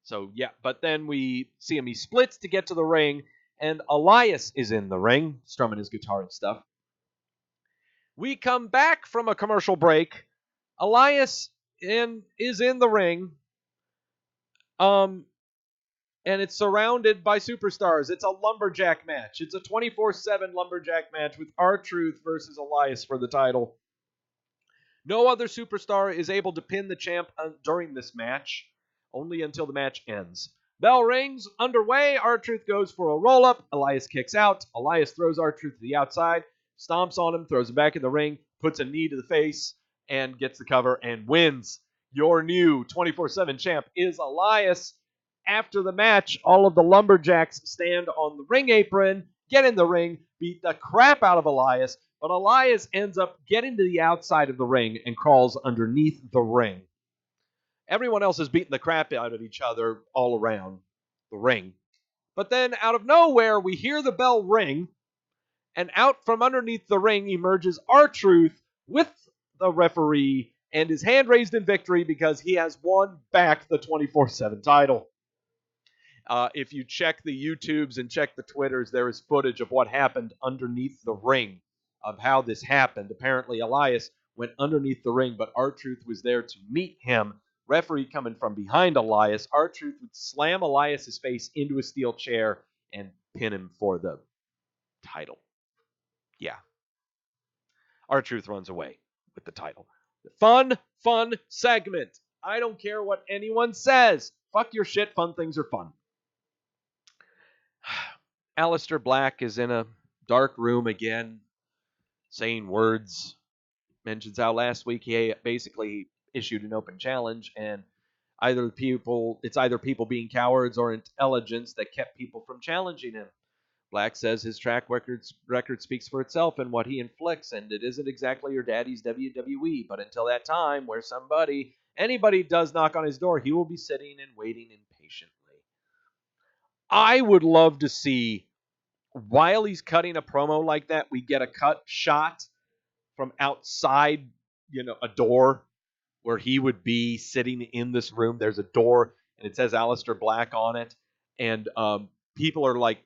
Speaker 1: So, yeah, but then we see him. He splits to get to the ring, and Elias is in the ring, strumming his guitar and stuff. We come back from a commercial break. Elias is in the ring. And it's surrounded by superstars. It's a lumberjack match. It's a 24/7 lumberjack match with R-Truth versus Elias for the title. No other superstar is able to pin the champ during this match, only until the match ends. Bell rings, underway, R-Truth goes for a roll-up, Elias kicks out, Elias throws R-Truth to the outside, stomps on him, throws him back in the ring, puts a knee to the face, and gets the cover and wins. Your new 24/7 champ is Elias. After the match, all of the Lumberjacks stand on the ring apron, get in the ring, beat the crap out of Elias, but Elias ends up getting to the outside of the ring and crawls underneath the ring. Everyone else is beating the crap out of each other all around the ring. But then out of nowhere, we hear the bell ring, and out from underneath the ring emerges R-Truth with the referee and his hand raised in victory because he has won back the 24/7 title. If you check the YouTubes and check the Twitters, there is footage of what happened underneath the ring, of how this happened. Apparently, Elias went underneath the ring, but R-Truth was there to meet him. Referee coming from behind Elias. R-Truth would slam Elias's face into a steel chair and pin him for the title. Yeah. R-Truth runs away with the title. Fun segment. I don't care what anyone says. Fuck your shit. Fun things are fun. Aleister Black is in a dark room again, saying words. Mentions how last week he basically issued an open challenge, and it's either people being cowards or intelligence that kept people from challenging him. Black says his track record speaks for itself and what he inflicts, and it isn't exactly your daddy's WWE, but until that time where anybody does knock on his door, he will be sitting and waiting impatiently. I would love to see, while he's cutting a promo like that, we get a cut shot from outside, a door where he would be sitting in this room. There's a door, and it says Aleister Black on it, and people are like,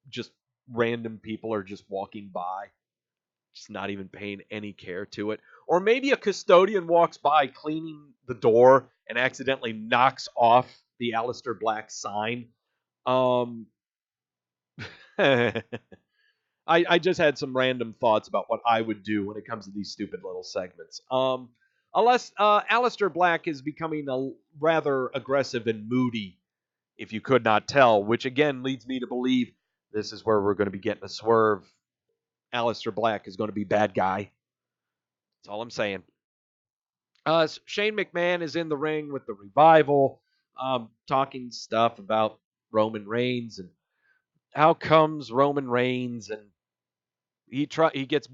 Speaker 1: just random people are just walking by, just not even paying any care to it. Or maybe a custodian walks by cleaning the door and accidentally knocks off the Aleister Black sign. I just had some random thoughts about what I would do when it comes to these stupid little segments. Unless Aleister Black is becoming rather aggressive and moody, if you could not tell, which again leads me to believe this is where we're going to be getting a swerve. Aleister Black is going to be bad guy. That's all I'm saying. Shane McMahon is in the ring with the Revival, talking stuff about Roman Reigns and how comes Roman Reigns, and he gets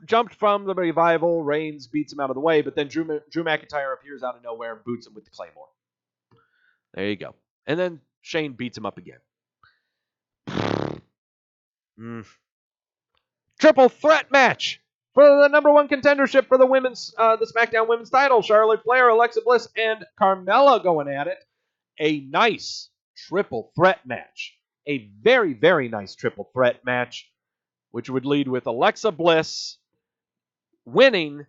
Speaker 1: jumped from the Revival. Reigns beats him out of the way, but then Drew McIntyre appears out of nowhere and boots him with the Claymore. There you go. And then Shane beats him up again. Triple threat match for the number one contendership for the SmackDown Women's title. Charlotte Flair, Alexa Bliss, and Carmella going at it. A nice triple threat match. A very, very nice triple threat match, which would lead with Alexa Bliss winning,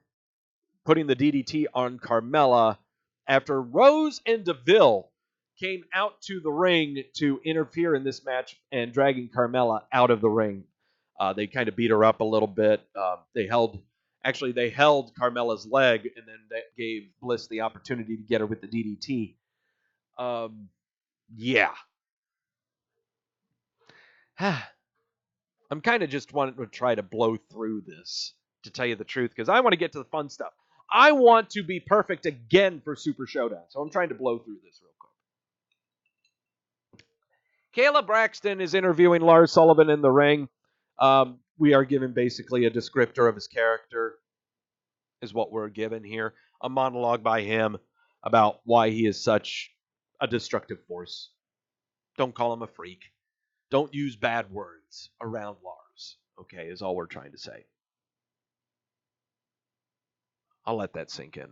Speaker 1: putting the DDT on Carmella after Rose and Deville came out to the ring to interfere in this match and dragging Carmella out of the ring. They kind of beat her up a little bit. They held Carmella's leg, and then that gave Bliss the opportunity to get her with the DDT. Yeah. I'm kind of just wanting to try to blow through this, to tell you the truth, because I want to get to the fun stuff. I want to be perfect again for Super ShowDown, so I'm trying to blow through this real quick. Kayla Braxton is interviewing Lars Sullivan in the ring. We are given basically a descriptor of his character, is what we're given here. A monologue by him about why he is such a destructive force. Don't call him a freak. Don't use bad words around Lars, okay, is all we're trying to say. I'll let that sink in.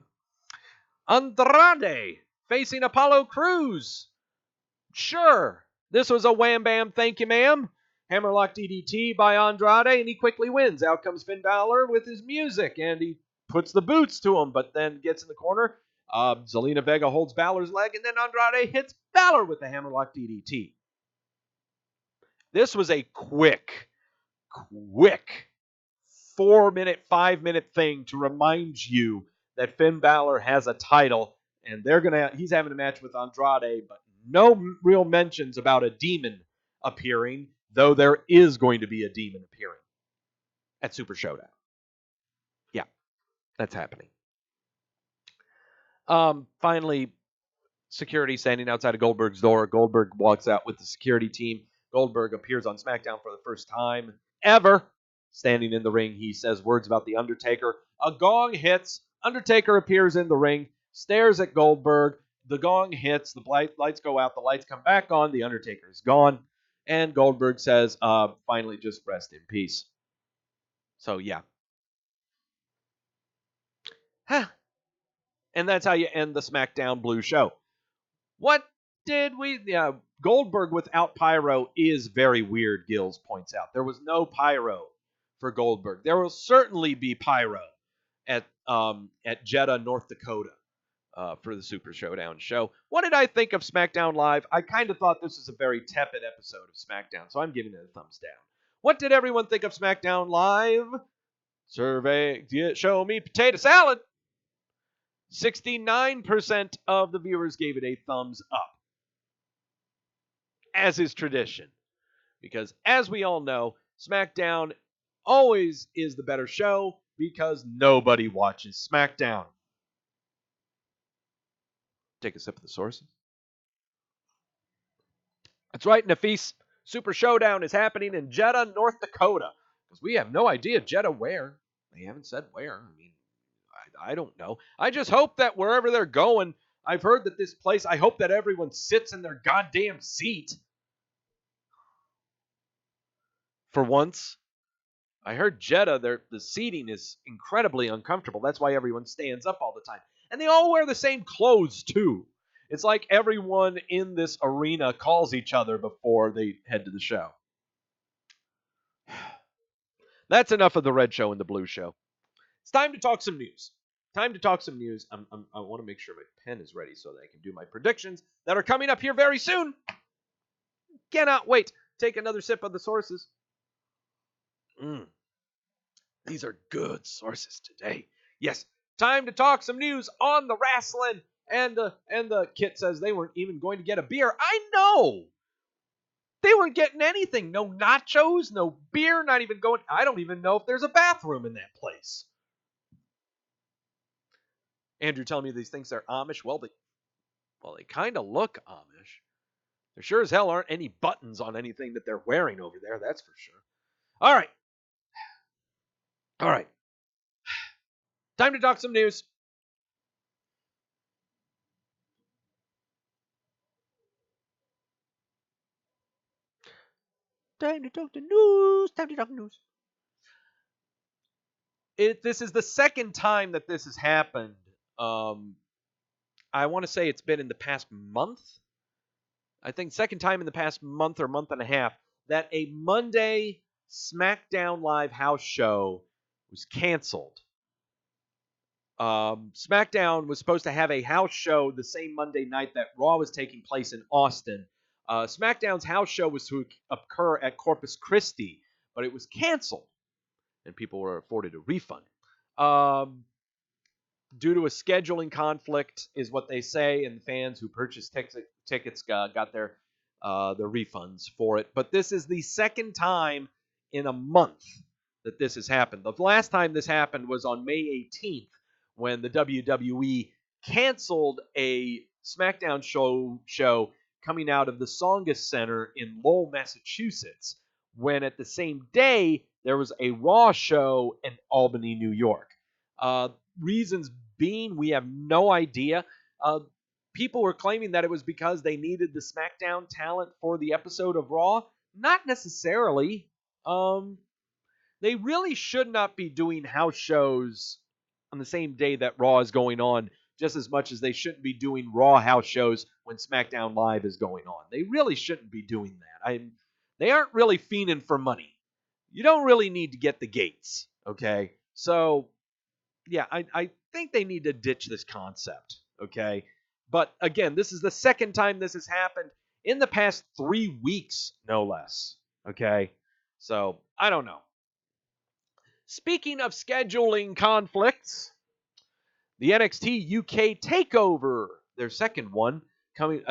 Speaker 1: Andrade facing Apollo Crews. Sure, this was a wham bam, thank you ma'am. Hammerlock DDT by Andrade, and he quickly wins. Out comes Finn Balor with his music, and he puts the boots to him, but then gets in the corner. Zelina Vega holds Balor's leg, and then Andrade hits Balor with the Hammerlock DDT. This was a quick 4-minute, 5-minute thing to remind you that Finn Balor has a title, and he's having a match with Andrade, but no real mentions about a demon appearing, though there is going to be a demon appearing at Super Showdown. Yeah, that's happening. Finally, security standing outside of Goldberg's door. Goldberg walks out with the security team. Goldberg appears on SmackDown for the first time ever. Standing in the ring, he says words about The Undertaker. A gong hits. Undertaker appears in the ring, stares at Goldberg. The gong hits. The lights go out. The lights come back on. The Undertaker is gone. And Goldberg says, finally, just rest in peace. So, yeah. And that's how you end the SmackDown Blue show. What did we... Yeah, Goldberg without pyro is very weird, Gills points out. There was no pyro for Goldberg. There will certainly be pyro at Jeddah, North Dakota for the Super Showdown show. What did I think of SmackDown Live? I kind of thought this was a very tepid episode of SmackDown, so I'm giving it a thumbs down. What did everyone think of SmackDown Live? Survey, show me potato salad. 69% of the viewers gave it a thumbs up, as is tradition. Because as we all know, SmackDown always is the better show because nobody watches SmackDown. Take a sip of the sources. That's right, Nafis. Super Showdown is happening in Jeddah, North Dakota. Because we have no idea Jeddah where. They haven't said where. I mean, I don't know. I just hope that wherever they're going, I've heard that this place, I hope that everyone sits in their goddamn seat. For once. I heard Jeddah, the seating is incredibly uncomfortable. That's why everyone stands up all the time. And they all wear the same clothes, too. It's like everyone in this arena calls each other before they head to the show. That's enough of the red show and the blue show. It's time to talk some news. I want to make sure my pen is ready so that I can do my predictions that are coming up here very soon. Cannot wait. Take another sip of the sources. These are good sources today. Yes, time to talk some news on the wrestling. And the Kit says they weren't even going to get a beer. I know. They weren't getting anything. No nachos, no beer, not even going. I don't even know if there's a bathroom in that place. Andrew telling me these things are Amish. Well, they kind of look Amish. There sure as hell aren't any buttons on anything that they're wearing over there. That's for sure. All right. Time to talk some news. Time to talk news. This is the second time that this has happened. I want to say it's been in the past month. I think second time in the past month or month and a half that a Monday SmackDown Live house show was canceled. SmackDown was supposed to have a house show the same Monday night that Raw was taking place in Austin. SmackDown's house show was to occur at Corpus Christi, but it was canceled, and people were afforded a refund. Due to a scheduling conflict, is what they say, and fans who purchased tickets got their refunds for it. But this is the second time in a month that this has happened. The last time this happened was on May 18th, when the WWE canceled a SmackDown show coming out of the Tsongas Center in Lowell, Massachusetts, when at the same day there was a Raw show in Albany, New York. Reasons being, we have no idea. People were claiming that it was because they needed the SmackDown talent for the episode of Raw. Not necessarily. They really should not be doing house shows on the same day that Raw is going on, just as much as they shouldn't be doing Raw house shows when SmackDown Live is going on. They really shouldn't be doing that. They aren't really fiending for money. You don't really need to get the gates, okay? So, yeah, I think they need to ditch this concept, okay? But, again, this is the second time this has happened in the past 3 weeks, no less, okay? So, I don't know. Speaking of scheduling conflicts, the NXT UK Takeover, their second one,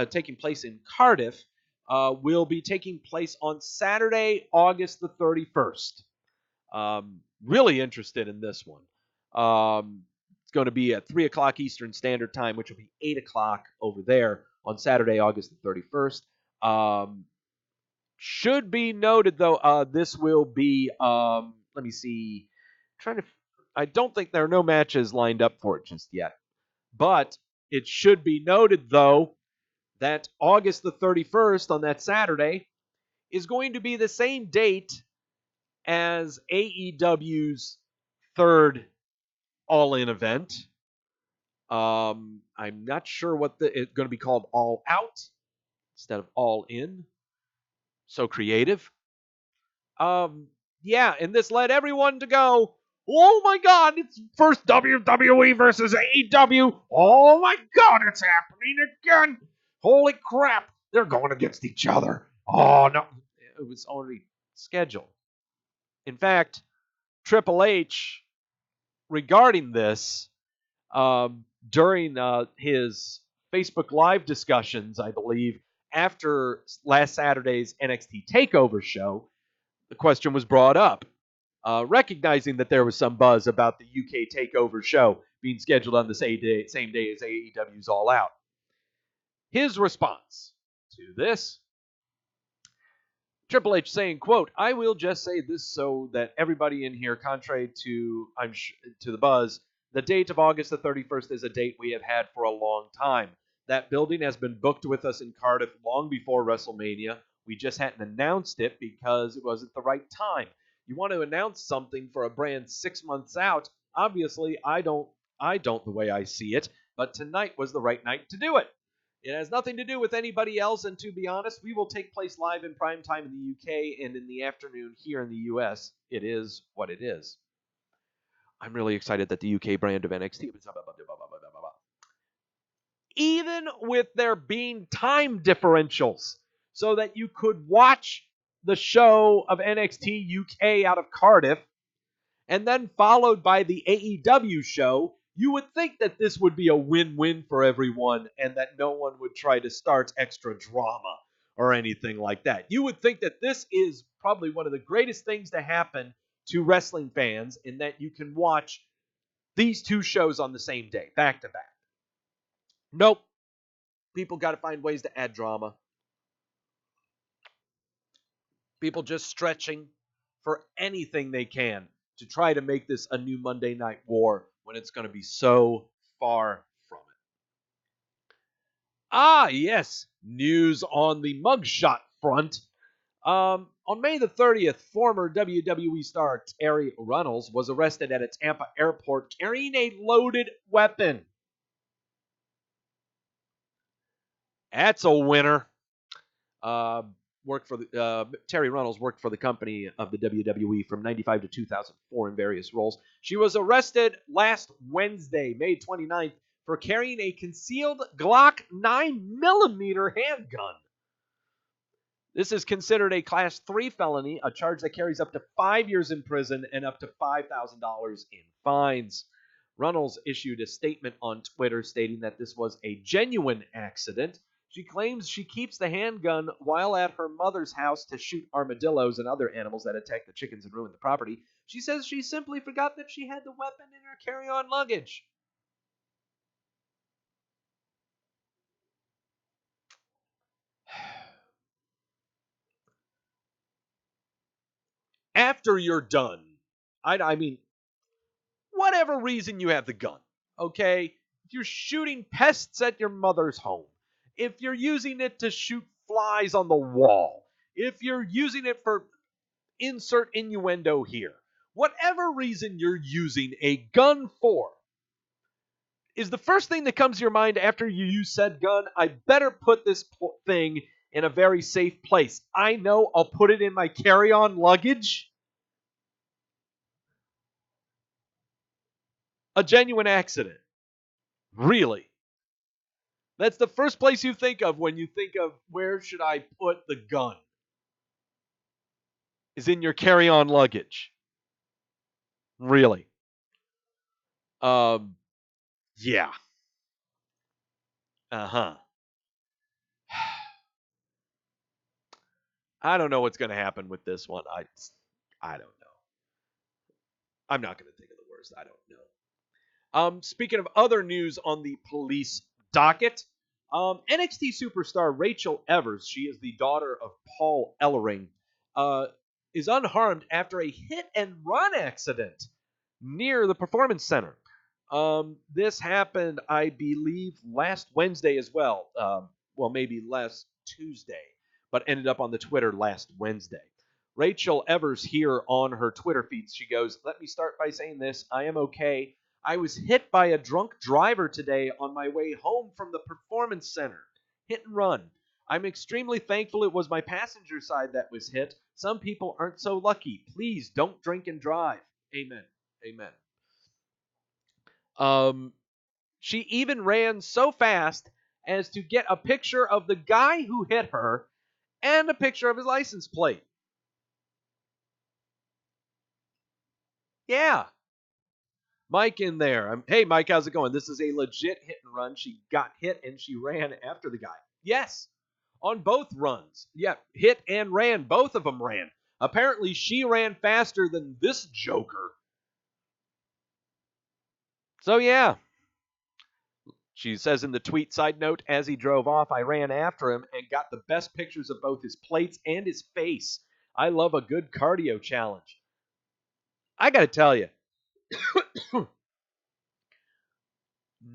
Speaker 1: taking place in Cardiff, will be taking place on Saturday, August the 31st. Really interested in this one. It's going to be at 3 o'clock Eastern Standard Time, which will be 8 o'clock over there on Saturday, August the 31st. Should be noted, though, this will be, let me see, I don't think there are no matches lined up for it just yet. But it should be noted, though, that August the 31st on that Saturday is going to be the same date as AEW's third All-In event. I'm not sure what it's going to be called, All Out instead of All In. So creative. Yeah, and this led everyone to go, oh my God, it's first WWE versus AEW. Oh my God, it's happening again. Holy crap, they're going against each other. Oh no, it was already scheduled. In fact, Triple H, regarding this, during his Facebook Live discussions, I believe, after last Saturday's NXT TakeOver show, the question was brought up, recognizing that there was some buzz about the UK TakeOver show being scheduled on the same day as AEW's All Out. His response to this, Triple H saying, quote, I will just say this so that everybody in here, contrary to the buzz, the date of August the 31st is a date we have had for a long time. That building has been booked with us in Cardiff long before WrestleMania. We just hadn't announced it because it wasn't the right time. You want to announce something for a brand 6 months out. Obviously, I don't the way I see it, but tonight was the right night to do it. It has nothing to do with anybody else, and to be honest, we will take place live in prime time in the UK and in the afternoon here in the US. It is what it is. I'm really excited that the UK brand of NXT, even with there being time differentials, so that you could watch the show of NXT UK out of Cardiff, and then followed by the AEW show, you would think that this would be a win-win for everyone and that no one would try to start extra drama or anything like that. You would think that this is probably one of the greatest things to happen to wrestling fans in that you can watch these two shows on the same day, back to back. Nope. People got to find ways to add drama. People just stretching for anything they can to try to make this a new Monday Night War when it's going to be so far from it. Ah, yes, news on the mugshot front. On May the 30th, former WWE star Terry Runnels was arrested at a Tampa airport carrying a loaded weapon. That's a winner. Terry Runnels worked for the company of the WWE from 95 to 2004 in various roles. She was arrested last Wednesday, May 29th, for carrying a concealed Glock 9mm handgun. This is considered a Class 3 felony, a charge that carries up to 5 years in prison and up to $5,000 in fines. Runnels issued a statement on Twitter stating that this was a genuine accident. She claims she keeps the handgun while at her mother's house to shoot armadillos and other animals that attack the chickens and ruin the property. She says she simply forgot that she had the weapon in her carry-on luggage. After you're done, I mean, whatever reason you have the gun, okay? If you're shooting pests at your mother's home, if you're using it to shoot flies on the wall, if you're using it for insert innuendo here, whatever reason you're using a gun for, is the first thing that comes to your mind after you use said gun, I better put this thing in a very safe place. I know I'll put it in my carry-on luggage. A genuine accident. Really. That's the first place you think of when you think of where should I put the gun? Is in your carry-on luggage. Really. Yeah. Uh-huh. I don't know what's going to happen with this one. I don't know. I'm not going to think of the worst. I don't know. Speaking of other news on the police docket, NXT superstar Rachel Evers, she is the daughter of Paul Ellering, is unharmed after a hit and run accident near the Performance Center. This happened, I believe, last Wednesday as well. Well, maybe last Tuesday, but ended up on the Twitter last Wednesday. Rachel Evers here on her Twitter feeds, she goes, "Let me start by saying this. I am okay. I was hit by a drunk driver today on my way home from the Performance Center. Hit and run. I'm extremely thankful it was my passenger side that was hit. Some people aren't so lucky. Please don't drink and drive. Amen." Amen. She even ran so fast as to get a picture of the guy who hit her and a picture of his license plate. Yeah. Mike in there. Hey, Mike, how's it going? This is a legit hit and run. She got hit and she ran after the guy. Yes, on both runs. Yeah, hit and ran. Both of them ran. Apparently, she ran faster than this joker. So, yeah. She says in the tweet, side note, as he drove off, I ran after him and got the best pictures of both his plates and his face. I love a good cardio challenge. I got to tell you,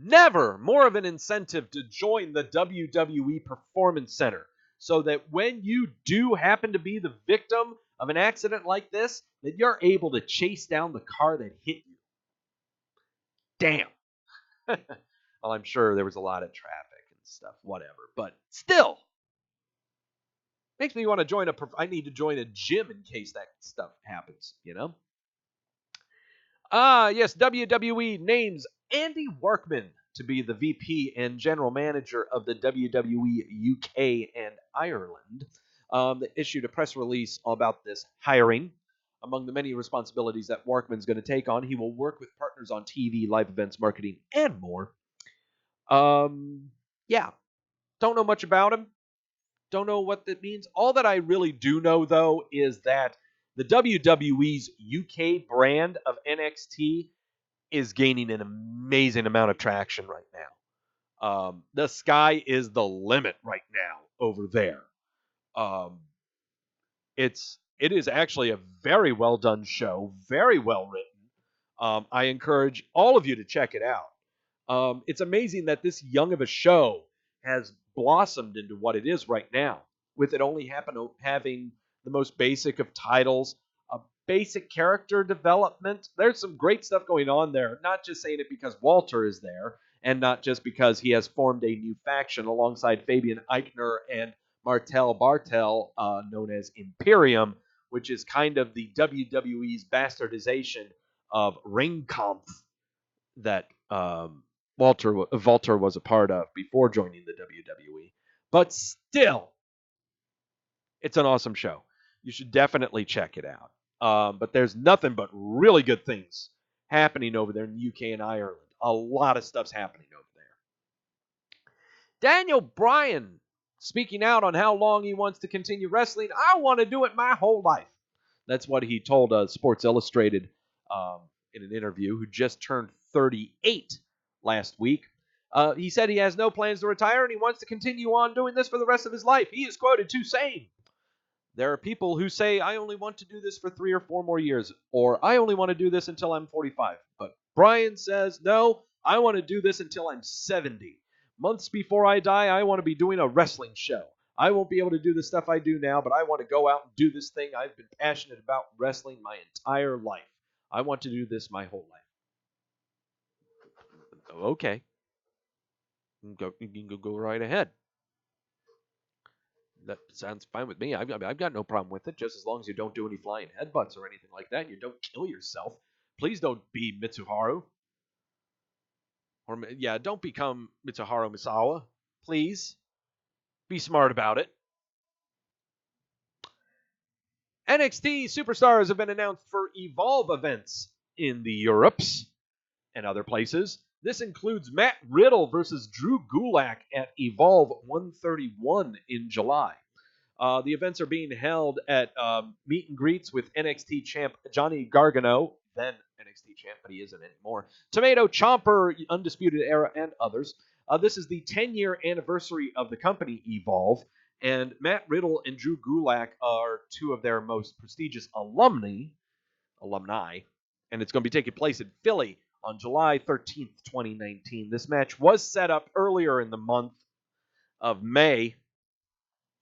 Speaker 1: never more of an incentive to join the WWE Performance Center so that when you do happen to be the victim of an accident like this, that you're able to chase down the car that hit you. Damn. Well, I'm sure there was a lot of traffic and stuff, whatever, but still. Makes me want to join I need to join a gym in case that stuff happens, you know? Yes, WWE names Andy Workman to be the VP and general manager of the WWE UK and Ireland. They issued a press release about this hiring. Among the many responsibilities that Workman's going to take on, he will work with partners on TV, live events, marketing, and more. Yeah, don't know much about him. Don't know what that means. All that I really do know, though, is that the WWE's UK brand of NXT is gaining an amazing amount of traction right now. The sky is the limit right now over there. It is actually a very well done show, very well written. I encourage all of you to check it out. It's amazing that this young of a show has blossomed into what it is right now, with it only having the most basic of titles, a basic character development. There's some great stuff going on there, not just saying it because Walter is there, and not just because he has formed a new faction alongside Fabian Eichner and Martel Bartel, known as Imperium, which is kind of the WWE's bastardization of Ringkampf that Walter was a part of before joining the WWE. But still, it's an awesome show. You should definitely check it out. But there's nothing but really good things happening over there in the UK and Ireland. A lot of stuff's happening over there. Daniel Bryan speaking out on how long he wants to continue wrestling. I want to do it my whole life. That's what he told Sports Illustrated in an interview, who just turned 38 last week. He said he has no plans to retire and he wants to continue on doing this for the rest of his life. He is quoted to saying, "There are people who say, I only want to do this for 3 or 4 more years, or I only want to do this until I'm 45. But Bryan says, no, I want to do this until I'm 70. Months before I die, I want to be doing a wrestling show. I won't be able to do the stuff I do now, but I want to go out and do this thing. I've been passionate about wrestling my entire life. I want to do this my whole life." Okay. You can go right ahead. That sounds fine with me. I've got no problem with it, just as long as you don't do any flying headbutts or anything like that. You don't kill yourself. Please don't be Mitsuharu. Or, yeah, don't become Mitsuharu Misawa. Please. Be smart about it. NXT superstars have been announced for Evolve events in the Europes and other places. This includes Matt Riddle versus Drew Gulak at Evolve 131 in July. The events are being held at meet and greets with NXT champ Johnny Gargano, then NXT champ, but he isn't anymore, Tomato Ciampa, Undisputed Era, and others. This is the 10-year anniversary of the company Evolve, and Matt Riddle and Drew Gulak are two of their most prestigious alumni, and it's going to be taking place in Philly on July 13th, 2019. This match was set up earlier in the month of May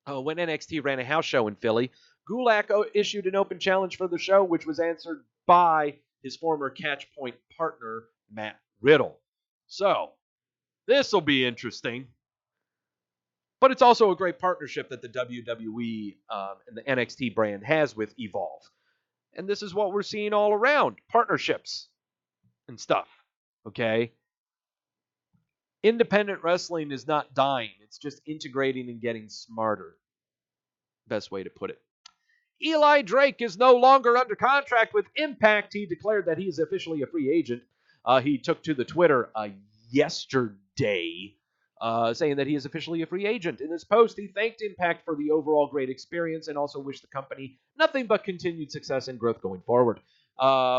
Speaker 1: when NXT ran a house show in Philly. Gulak issued an open challenge for the show, which was answered by his former Catchpoint partner, Matt Riddle. So, this will be interesting. But it's also a great partnership that the WWE and the NXT brand has with Evolve. And this is what we're seeing all around. Partnerships and stuff. Okay? Independent wrestling is not dying. It's just integrating and getting smarter. Best way to put it. Eli Drake is no longer under contract with Impact. He declared that he is officially a free agent. He took to the Twitter yesterday, saying that he is officially a free agent. In his post, he thanked Impact for the overall great experience and also wished the company nothing but continued success and growth going forward.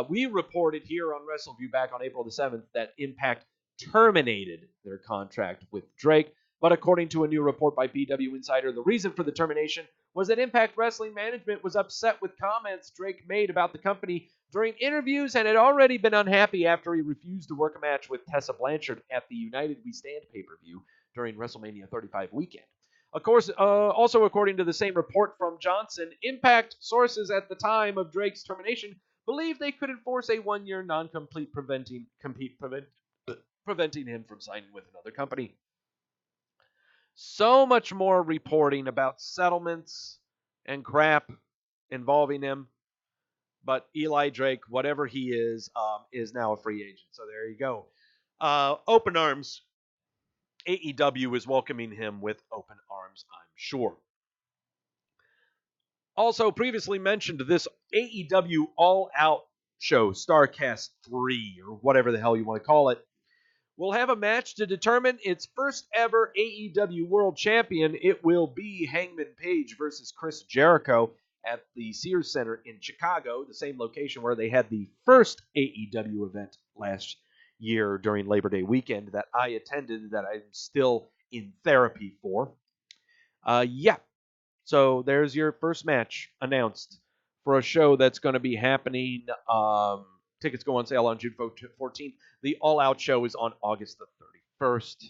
Speaker 1: We reported here on Wrestleview back on April the 7th that Impact terminated their contract with Drake. But according to a new report by PW Insider, the reason for the termination was that Impact Wrestling Management was upset with comments Drake made about the company during interviews and had already been unhappy after he refused to work a match with Tessa Blanchard at the United We Stand pay-per-view during WrestleMania 35 weekend. Of course, also according to the same report from Johnson, Impact sources at the time of Drake's termination believed they could enforce a one-year non-compete preventing him from signing with another company. So much more reporting about settlements and crap involving him. But Eli Drake, whatever he is now a free agent. So there you go. Open arms. AEW is welcoming him with open arms, I'm sure. Also, previously mentioned this AEW All Out show, Starrcast 3, or whatever the hell you want to call it, will have a match to determine its first ever AEW World Champion. It will be Hangman Page versus Chris Jericho at the Sears Center in Chicago, the same location where they had the first AEW event last year during Labor Day weekend that I attended, that I'm still in therapy for. So there's your first match announced for a show that's going to be happening. Tickets go on sale on June 14th. The All Out show is on August the 31st.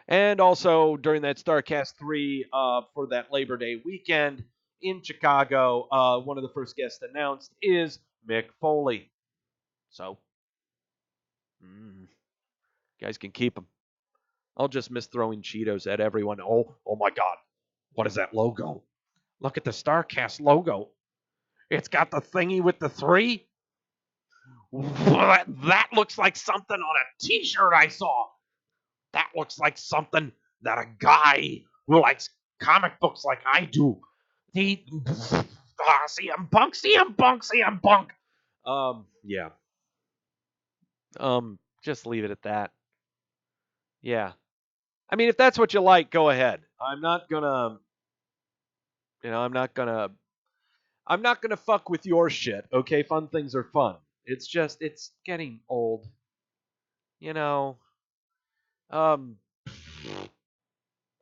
Speaker 1: And also during that Starrcast 3 for that Labor Day weekend in Chicago, one of the first guests announced is Mick Foley. So, you guys can keep him. I'll just miss throwing Cheetos at everyone. Oh my God. What is that logo? Look at the Starrcast logo. It's got the thingy with the 3. That looks like something on a t-shirt I saw. That looks like something that a guy who likes comic books like I do. CM Punk. Yeah. Just leave it at that. Yeah. I mean, if that's what you like, go ahead. I'm not gonna fuck with your shit, okay? Fun things are fun. It's just, it's getting old.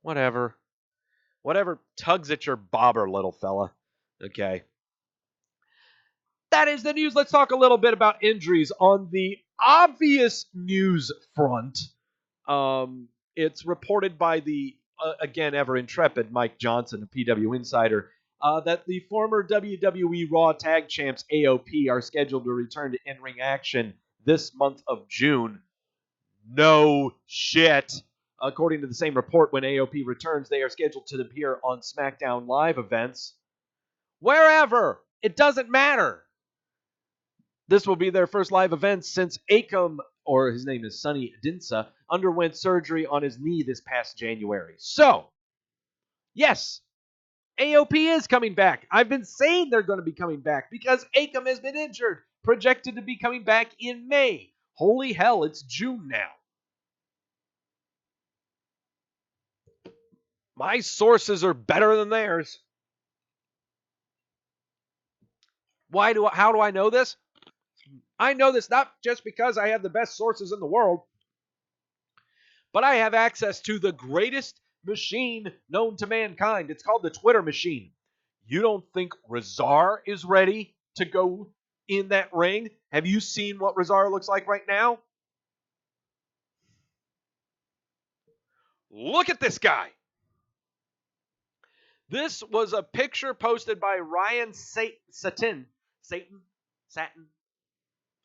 Speaker 1: Whatever. Whatever tugs at your bobber, little fella. Okay. That is the news. Let's talk a little bit about injuries. On the obvious news front, it's reported by the, again, ever intrepid Mike Johnson, a PW Insider, that the former WWE Raw Tag Champs AOP are scheduled to return to in-ring action this month of June. No shit. According to the same report, when AOP returns, they are scheduled to appear on SmackDown Live events. Wherever! It doesn't matter. This will be their first live event since Akam, or his name is Sonny Dinsa, underwent surgery on his knee this past January. So, yes, AOP is coming back. I've been saying they're going to be coming back because Akam has been injured, projected to be coming back in May. Holy hell, it's June now. My sources are better than theirs. How do I know this? I know this not just because I have the best sources in the world, but I have access to the greatest machine known to mankind. It's called the Twitter machine. You don't think Razar is ready to go in that ring? Have you seen what Razar looks like right now? Look at this guy. This was a picture posted by Ryan Satin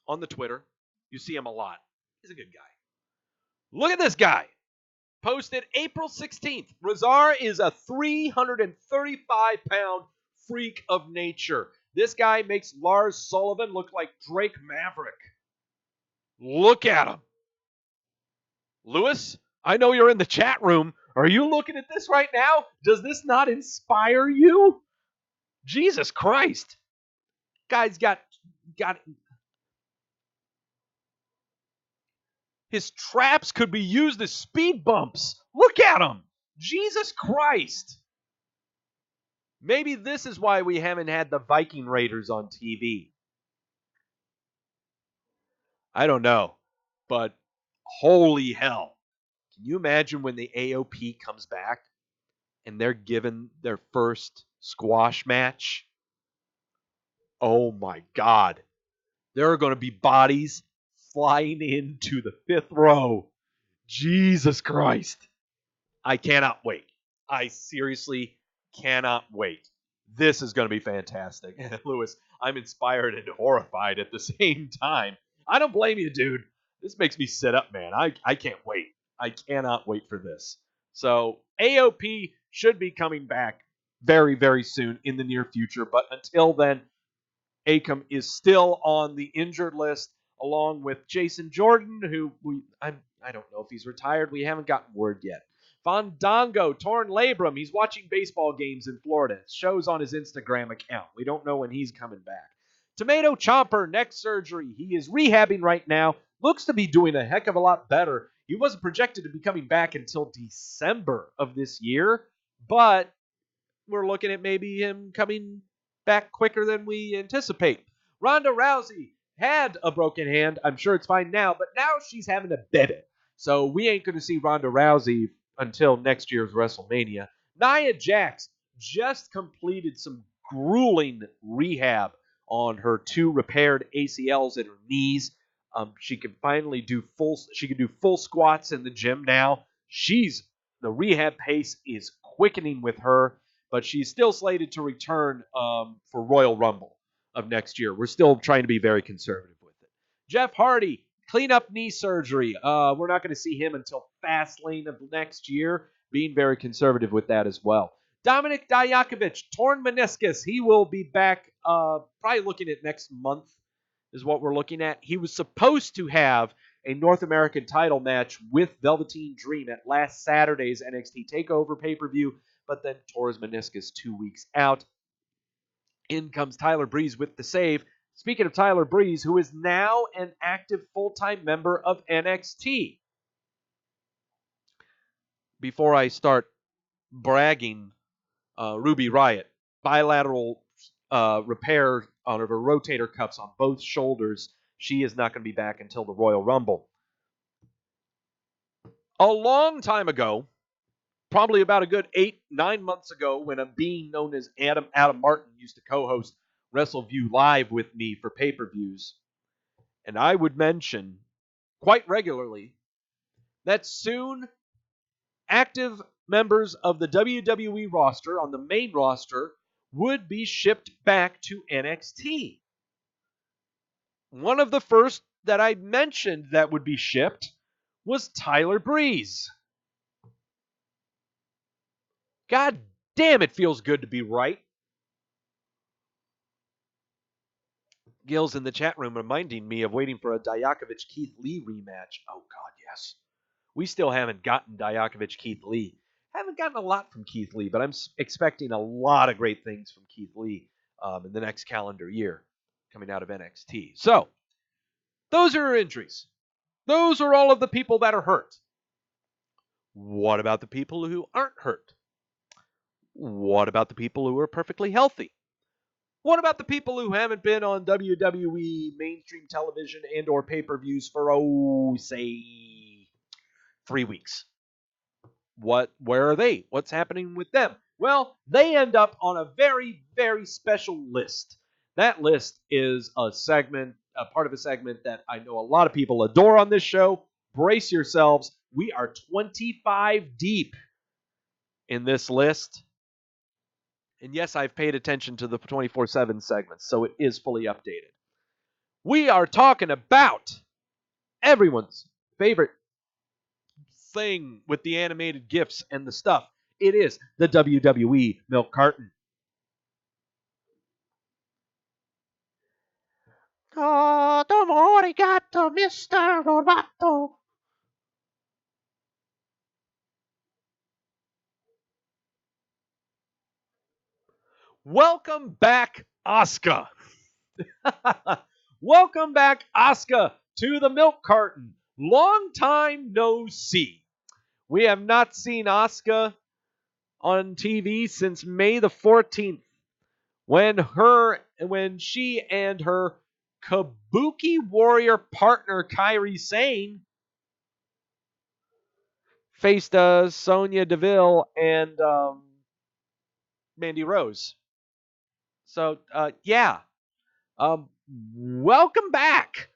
Speaker 1: on the Twitter. You see him a lot. He's a good guy. Look at this guy. Posted April 16th. Razar is a 335-pound freak of nature. This guy makes Lars Sullivan look like Drake Maverick. Look at him. Lewis, I know you're in the chat room. Are you looking at this right now? Does this not inspire you? Jesus Christ. Guy's got his traps could be used as speed bumps. Look at him. Jesus Christ. Maybe this is why we haven't had the Viking Raiders on TV. I don't know. But holy hell. Can you imagine when the AOP comes back and they're given their first squash match? Oh my God. There are going to be bodies flying into the fifth row. Jesus Christ. I cannot wait. I seriously cannot wait. This is going to be fantastic. Lewis, I'm inspired and horrified at the same time. I don't blame you, dude. This makes me sit up, man. I can't wait. I cannot wait for this. So AOP should be coming back very, very soon in the near future. But until then, Akam is still on the injured list, along with Jason Jordan, who I don't know if he's retired. We haven't gotten word yet. Fandango, torn labrum. He's watching baseball games in Florida. It shows on his Instagram account. We don't know when he's coming back. Tomato Chomper, neck surgery. He is rehabbing right now. Looks to be doing a heck of a lot better. He wasn't projected to be coming back until December of this year, but we're looking at maybe him coming back quicker than we anticipate. Ronda Rousey had a broken hand. I'm sure it's fine now, but now she's having a baby. So we ain't going to see Ronda Rousey until next year's WrestleMania. Nia Jax just completed some grueling rehab on her 2 repaired ACLs in her knees. She can finally do full squats in the gym now. The rehab pace is quickening with her, but she's still slated to return for Royal Rumble of next year. We're still trying to be very conservative with it. Jeff Hardy, clean up knee surgery. We're not going to see him until Fastlane of next year. Being very conservative with that as well. Dominik Dijakovic, torn meniscus. He will be back probably looking at next month is what we're looking at. He was supposed to have a North American title match with Velveteen Dream at last Saturday's NXT TakeOver pay-per-view, but then tore his meniscus 2 weeks out. In comes Tyler Breeze with the save. Speaking of Tyler Breeze, who is now an active full-time member of NXT. Before I start bragging, Ruby Riott, bilateral repair on her rotator cuffs on both shoulders. She is not going to be back until the Royal Rumble. A long time ago, probably about a good 8-9 months ago, when a being known as Adam Martin used to co-host Wrestleview Live with me for pay-per-views, and I would mention quite regularly that soon active members of the WWE roster on the main roster would be shipped back to NXT. One of the first that I mentioned that would be shipped was Tyler Breeze. God damn, it feels good to be right. Gil's in the chat room reminding me of waiting for a Dijakovic-Keith Lee rematch. Oh, God, yes. We still haven't gotten Dijakovic-Keith Lee. haven't gotten a lot from Keith Lee, but I'm expecting a lot of great things from Keith Lee in the next calendar year coming out of NXT. So, those are your injuries. Those are all of the people that are hurt. What about the people who aren't hurt? What about the people who are perfectly healthy? What about the people who haven't been on WWE mainstream television and or pay-per-views for, say, 3 weeks? Where are they? What's happening with them? Well, they end up on a very, very special list. That list is a part of a segment that I know a lot of people adore on this show. Brace yourselves. We are 25 deep in this list. And yes, I've paid attention to the 24/7 segments, so it is fully updated. We are talking about everyone's favorite thing with the animated GIFs and the stuff. It is the WWE Milk Carton. Domo arigato, Mr. Roboto. Welcome back, Asuka. Welcome back, Asuka, to the Milk Carton. Long time no see. We have not seen Asuka on TV since May the 14th, when she and her Kabuki Warrior partner Kairi Sane faced Sonya Deville and Mandy Rose. So, welcome back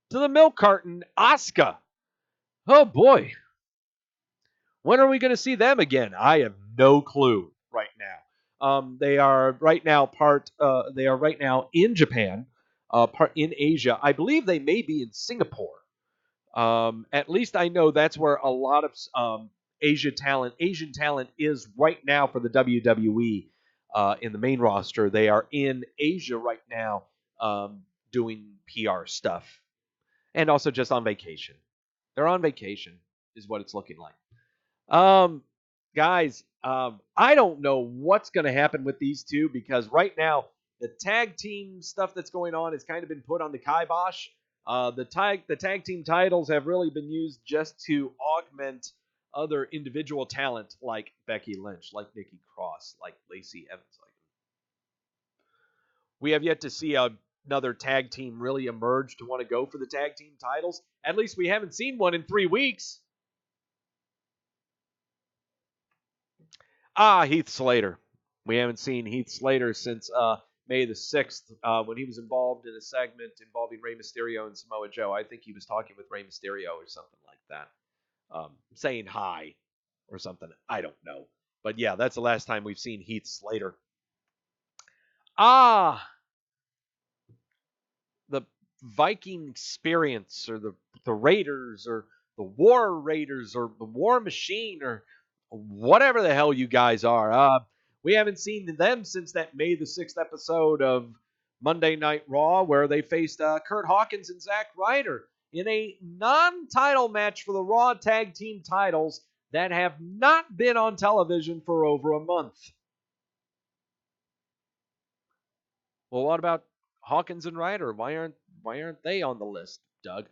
Speaker 1: to the Milk Carton, Asuka. Oh boy. When are we going to see them again? I have no clue right now. They are right now in Japan, part in Asia. I believe they may be in Singapore. At least I know that's where a lot of Asian talent is right now for the WWE in the main roster. They are in Asia right now doing PR stuff and also just on vacation. They're on vacation is what it's looking like. Guys, I don't know what's going to happen with these two because right now the tag team stuff that's going on has kind of been put on the kibosh. The tag team titles have really been used just to augment other individual talent like Becky Lynch, like Nikki Cross, like Lacey Evans. We have yet to see another tag team really emerge to want to go for the tag team titles. At least we haven't seen one in 3 weeks. Heath Slater. We haven't seen Heath Slater since May the 6th when he was involved in a segment involving Rey Mysterio and Samoa Joe. I think he was talking with Rey Mysterio or something like that. Saying hi or something. I don't know. But yeah, that's the last time we've seen Heath Slater. The Viking Experience or the Raiders or the War Raiders or the War Machine or whatever the hell you guys are. We haven't seen them since that May the 6th episode of Monday Night Raw where they faced Kurt Hawkins and Zack Ryder in a non-title match for the Raw Tag Team titles that have not been on television for over a month. Well, what about Hawkins and Ryder? Why aren't they on the list, Doug?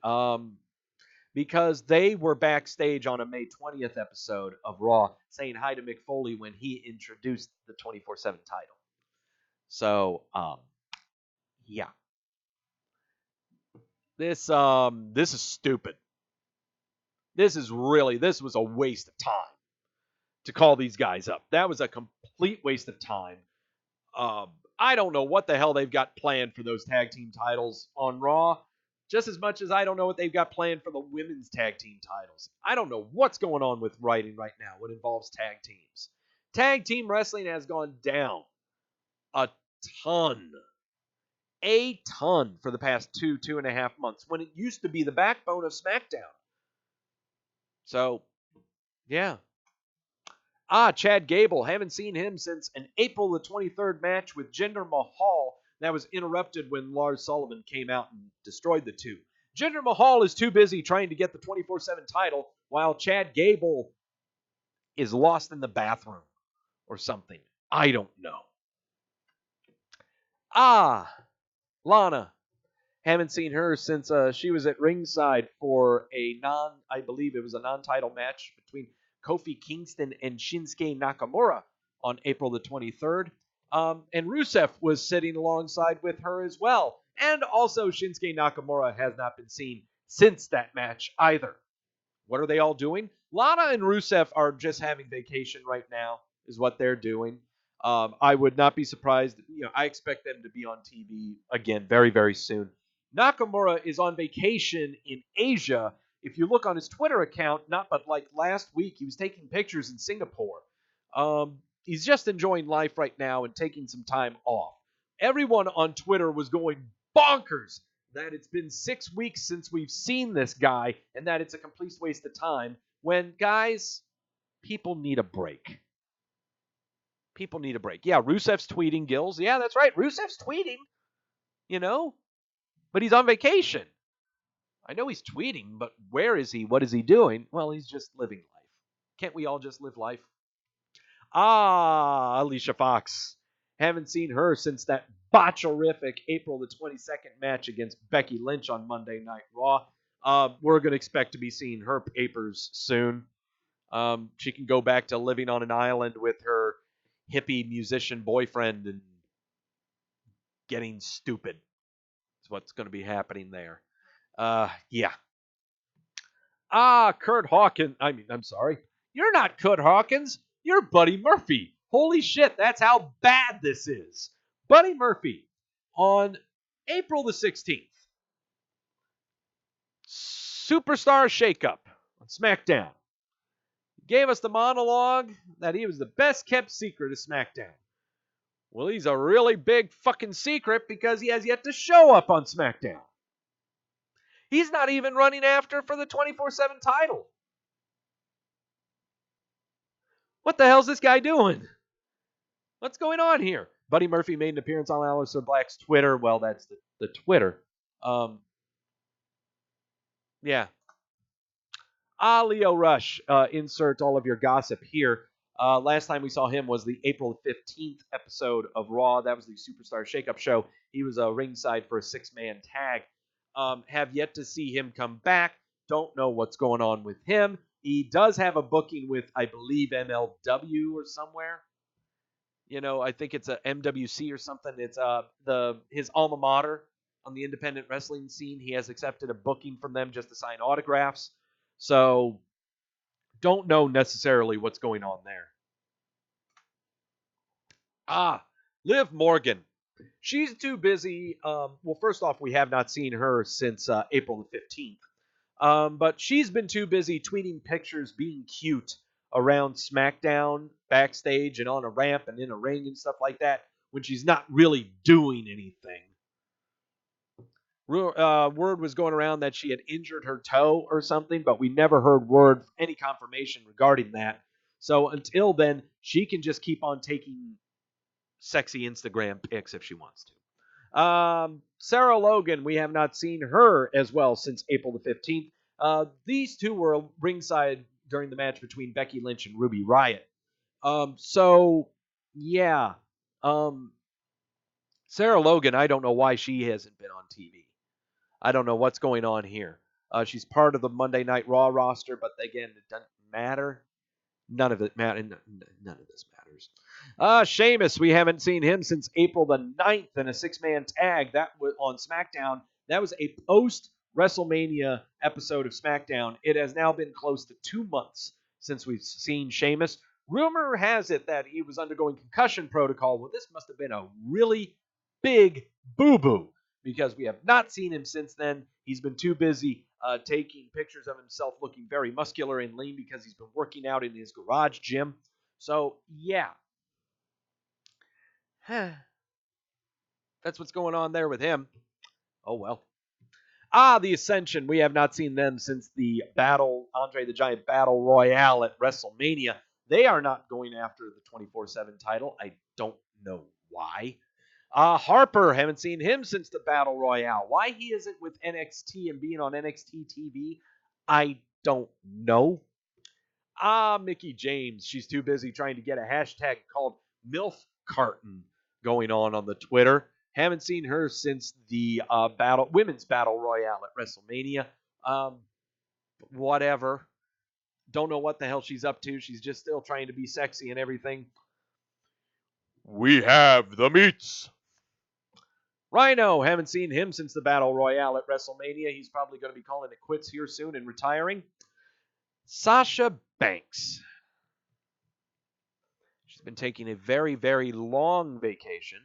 Speaker 1: Because they were backstage on a May 20th episode of Raw saying hi to Mick Foley when he introduced the 24/7 title. So, yeah. This is stupid. This was a waste of time to call these guys up. That was a complete waste of time. I don't know what the hell they've got planned for those tag team titles on Raw. Just as much as I don't know what they've got planned for the women's tag team titles. I don't know what's going on with writing right now when it involves tag teams. Tag team wrestling has gone down a ton for the past 2.5 months when it used to be the backbone of SmackDown. So, yeah. Chad Gable. Haven't seen him since an April the 23rd match with Jinder Mahal that was interrupted when Lars Sullivan came out and destroyed the two. Jinder Mahal is too busy trying to get the 24/7 title while Chad Gable is lost in the bathroom or something. I don't know. Lana. Haven't seen her since she was at ringside for I believe it was a non-title match between Kofi Kingston and Shinsuke Nakamura on April the 23rd. And Rusev was sitting alongside with her as well. And also Shinsuke Nakamura has not been seen since that match either. What are they all doing? Lana and Rusev are just having vacation right now, is what they're doing. I would not be surprised. I expect them to be on TV again very, very soon. Nakamura is on vacation in Asia. If you look on his Twitter account, like last week, he was taking pictures in Singapore. He's just enjoying life right now and taking some time off. Everyone on Twitter was going bonkers that it's been 6 weeks since we've seen this guy and that it's a complete waste of time when, guys, people need a break. People need a break. Yeah, Rusev's tweeting, Gills. Yeah, that's right. Rusev's tweeting, but he's on vacation. I know he's tweeting, but where is he? What is he doing? Well, he's just living life. Can't we all just live life? Alicia Fox. Haven't seen her since that botcherific April the 22nd match against Becky Lynch on Monday Night Raw. We're going to expect to be seeing her papers soon. She can go back to living on an island with her hippie musician boyfriend and getting stupid. That's what's going to be happening there. Yeah. Kurt Hawkins. I'm sorry. You're not Kurt Hawkins. You're Buddy Murphy. Holy shit, that's how bad this is. Buddy Murphy, on April the 16th, Superstar Shakeup on SmackDown, gave us the monologue that he was the best kept secret of SmackDown. Well, he's a really big fucking secret because he has yet to show up on SmackDown. He's not even running after for the 24/7 title. What the hell's this guy doing? What's going on here? Buddy Murphy made an appearance on Aleister Black's Twitter. Well, that's the Twitter. Yeah. Leo Rush, insert all of your gossip here. Last time we saw him was the April 15th episode of Raw. That was the Superstar Shakeup show. He was ringside for a 6-man tag. Have yet to see him come back. Don't know what's going on with him. He does have a booking with, I believe, MLW or somewhere. I think it's a MWC or something. It's his alma mater on the independent wrestling scene. He has accepted a booking from them just to sign autographs. So, don't know necessarily what's going on there. Liv Morgan. She's too busy. Well, first off, we have not seen her since April the 15th. But she's been too busy tweeting pictures being cute around SmackDown, backstage, and on a ramp and in a ring and stuff like that when she's not really doing anything. Word was going around that she had injured her toe or something, but we never heard any confirmation regarding that. So until then, she can just keep on taking sexy Instagram pics if she wants to. Sarah Logan, we have not seen her as well since April the 15th. These two were ringside during the match between Becky Lynch and Ruby Riott. Yeah. Sarah Logan, I don't know why she hasn't been on TV. I don't know what's going on here. She's part of the Monday Night Raw roster, but again, it doesn't matter. None of it matters. None of this matters. Sheamus, we haven't seen him since April the 9th in a 6-man tag. That was on SmackDown. That was a post-WrestleMania episode of SmackDown. It has now been close to 2 months since we've seen Sheamus. Rumor has it that he was undergoing concussion protocol. Well, this must have been a really big boo-boo because we have not seen him since then. He's been too busy taking pictures of himself looking very muscular and lean because he's been working out in his garage gym. So, yeah. That's what's going on there with him. Oh, well. The Ascension. We have not seen them since the Andre the Giant Battle Royale at WrestleMania. They are not going after the 24/7 title. I don't know why. Harper, haven't seen him since the Battle Royale. Why he isn't with NXT and being on NXT TV, I don't know. Mickey James. She's too busy trying to get a hashtag called Milk Carton going on the Twitter. Haven't seen her since the women's battle royale at WrestleMania. Whatever. Don't know what the hell she's up to. She's just still trying to be sexy and everything. We have the meats. Rhino, haven't seen him since the Battle Royale at WrestleMania. He's probably going to be calling it quits here soon and retiring. Sasha Banks. She's been taking a very, very long vacation.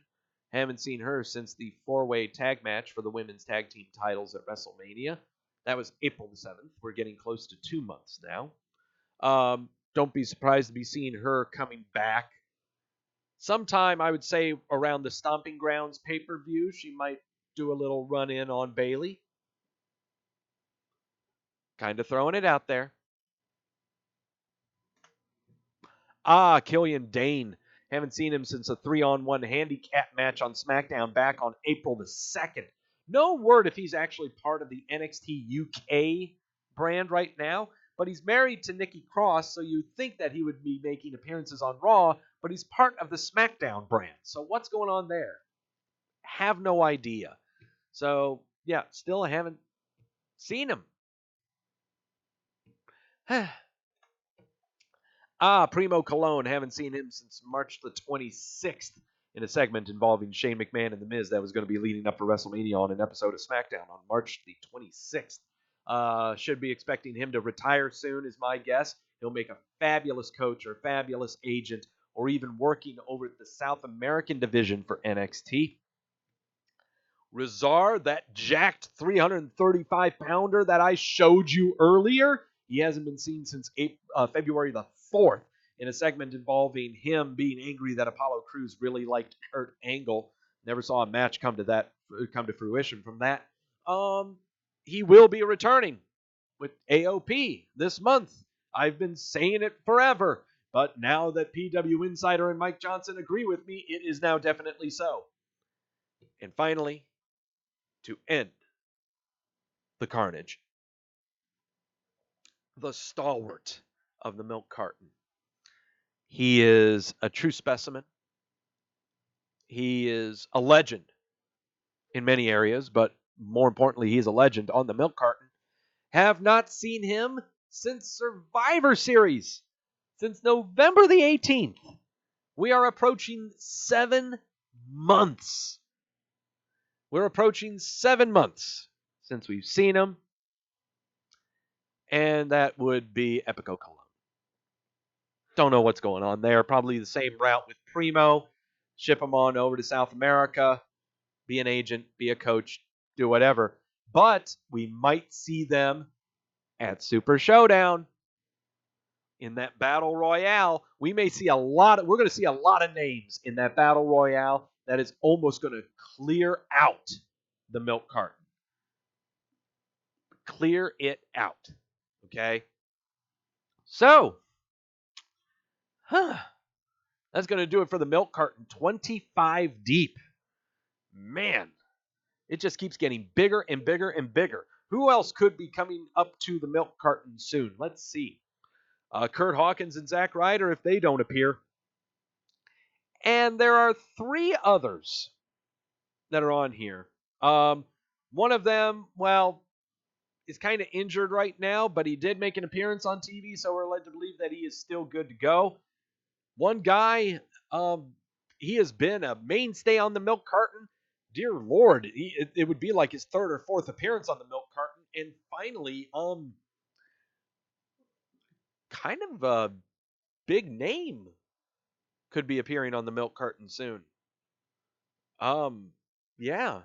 Speaker 1: Haven't seen her since the four-way tag match for the women's tag team titles at WrestleMania. That was April the 7th. We're getting close to 2 months now. Don't be surprised to be seeing her coming back. Sometime, I would say, around the Stomping Grounds pay-per-view, she might do a little run-in on Bayley. Kind of throwing it out there. Killian Dane. Haven't seen him since a 3-on-1 handicap match on SmackDown back on April the 2nd. No word if he's actually part of the NXT UK brand right now, but he's married to Nikki Cross, so you'd think that he would be making appearances on Raw, but he's part of the SmackDown brand. So what's going on there? Have no idea. So, yeah, still haven't seen him. Primo Colon. Haven't seen him since March the 26th in a segment involving Shane McMahon and The Miz that was going to be leading up for WrestleMania on an episode of SmackDown on March the 26th. Should be expecting him to retire soon, is my guess. He'll make a fabulous coach or fabulous agent or even working over at the South American division for NXT. Rizar, that jacked 335-pounder that I showed you earlier, he hasn't been seen since February the 4th in a segment involving him being angry that Apollo Crews really liked Kurt Angle. Never saw a match come to fruition from that. He will be returning with AOP this month. I've been saying it forever, but now that PW Insider and Mike Johnson agree with me, it is now definitely so. And finally, to end the carnage, the stalwart of the milk carton. He is a true specimen. He is a legend in many areas, but more importantly, he's a legend on the milk carton. Have not seen him since Survivor Series, since November the 18th. We are approaching 7 months. We're approaching 7 months since we've seen him. And that would be Epico Colon. Don't know what's going on there. Probably the same route with Primo. Ship him on over to South America. Be an agent, be a coach, do whatever. But we might see them at Super ShowDown. In that Battle Royale, we're going to see a lot of names in that Battle Royale that is almost going to clear out the milk carton. Clear it out. Okay? So, that's going to do it for the milk carton. 25 deep. Man, it just keeps getting bigger and bigger and bigger. Who else could be coming up to the milk carton soon? Let's see. Kurt Hawkins and Zack Ryder, if they don't appear. And there are 3 others that are on here. One of them, is kind of injured right now, but he did make an appearance on TV, so we're led to believe that he is still good to go. One guy, he has been a mainstay on the milk carton. Dear Lord, it would be like his 3rd or 4th appearance on the milk carton. And finally, kind of a big name could be appearing on the milk carton soon. Yeah.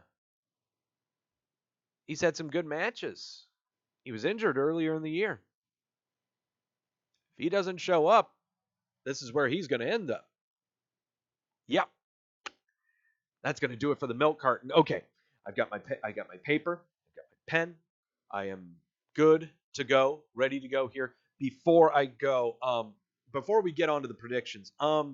Speaker 1: He's had some good matches. He was injured earlier in the year. If he doesn't show up, this is where he's going to end up. Yep. That's going to do it for the milk carton. Okay. I got my paper. I got my pen. I am good to go, ready to go here. Before I go, before we get on to the predictions, I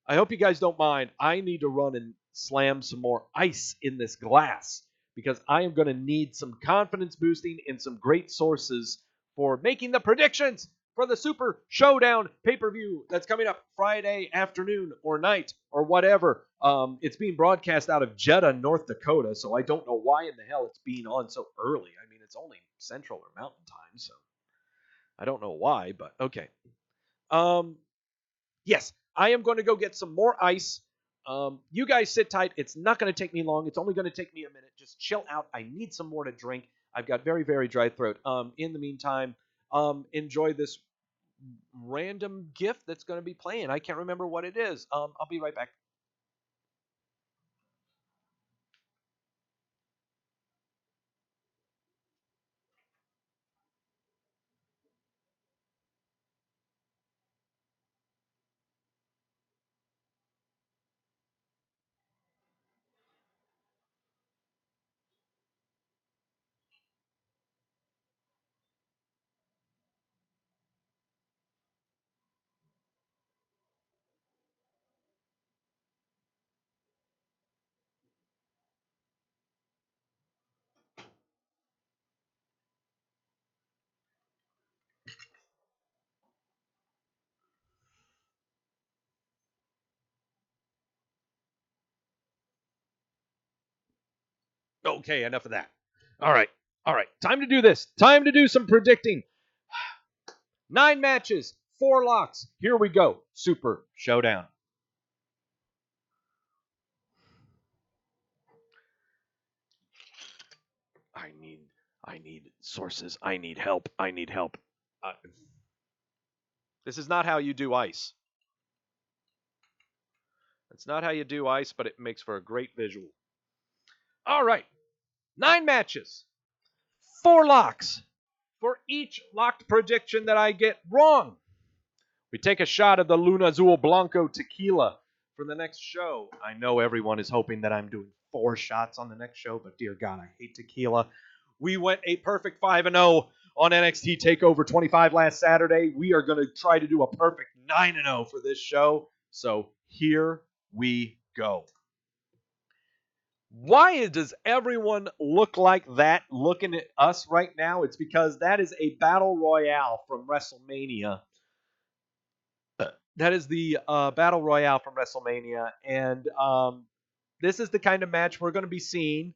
Speaker 1: hope you guys don't mind. I need to run and slam some more ice in this glass because I am going to need some confidence boosting and some great sources for making the predictions for the Super ShowDown pay-per-view that's coming up Friday afternoon or night or whatever. It's being broadcast out of Jeddah, North Dakota, so I don't know why in the hell it's being on so early. I mean, it's only Central or Mountain Time, so I don't know why, but okay. Yes, I am going to go get some more ice. You guys sit tight. It's not going to take me long. It's only going to take me a minute. Just chill out. I need some more to drink. I've got very, very dry throat. In the meantime, enjoy this random gift that's going to be playing. I can't remember what it is. I'll be right back. Okay, enough of that. All right. All right. Time to do this. Time to do some predicting. 9 matches, 4 locks. Here we go. Super ShowDown. I need sources. I need help. I need help. This is not how you do ice. It's not how you do ice, but it makes for a great visual. All right. 9 matches, 4 locks. For each locked prediction that I get wrong, we take a shot of the Luna Azul Blanco tequila for the next show. I know everyone is hoping that I'm doing 4 shots on the next show, but dear God, I hate tequila. We went a perfect 5-0 on NXT TakeOver 25 last Saturday. We are going to try to do a perfect 9-0 for this show. So here we go. Why does everyone look like that looking at us right now? It's because that is a battle royale from WrestleMania. That is the battle royale from WrestleMania. And this is the kind of match we're going to be seeing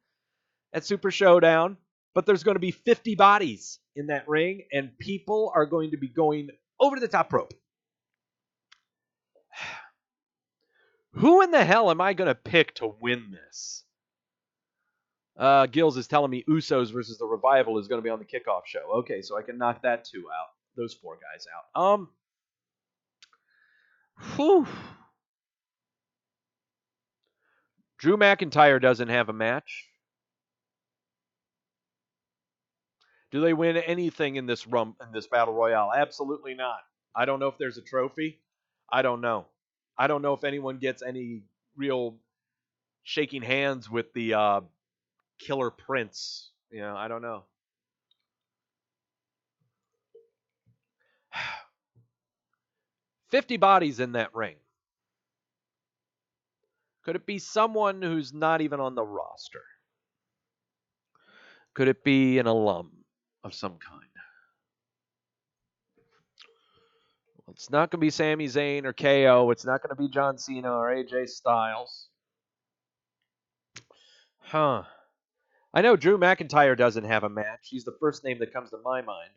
Speaker 1: at Super ShowDown. But there's going to be 50 bodies in that ring, and people are going to be going over the top rope. Who in the hell am I going to pick to win this? Gills is telling me Usos versus the Revival is going to be on the kickoff show. Okay, so I can knock that 2 out. Those 4 guys out. Whew. Drew McIntyre doesn't have a match. Do they win anything in this battle royale? Absolutely not. I don't know if there's a trophy. I don't know. I don't know if anyone gets any real shaking hands with the Killer Prince. You know, I don't know. $50 bodies in that ring. Could it be someone who's not even on the roster? Could it be an alum of some kind? Well, it's not going to be Sami Zayn or KO. It's not going to be John Cena or AJ Styles. Huh. I know Drew McIntyre doesn't have a match. He's the first name that comes to my mind.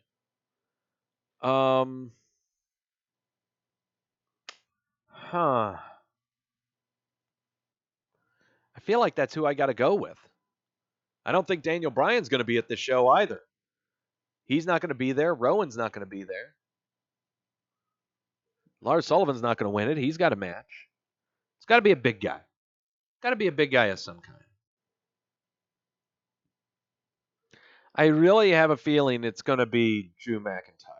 Speaker 1: Huh. I feel like that's who I got to go with. I don't think Daniel Bryan's going to be at this show either. He's not going to be there. Rowan's not going to be there. Lars Sullivan's not going to win it. He's got a match. It's got to be a big guy. Got to be a big guy of some kind. I really have a feeling it's going to be Drew McIntyre.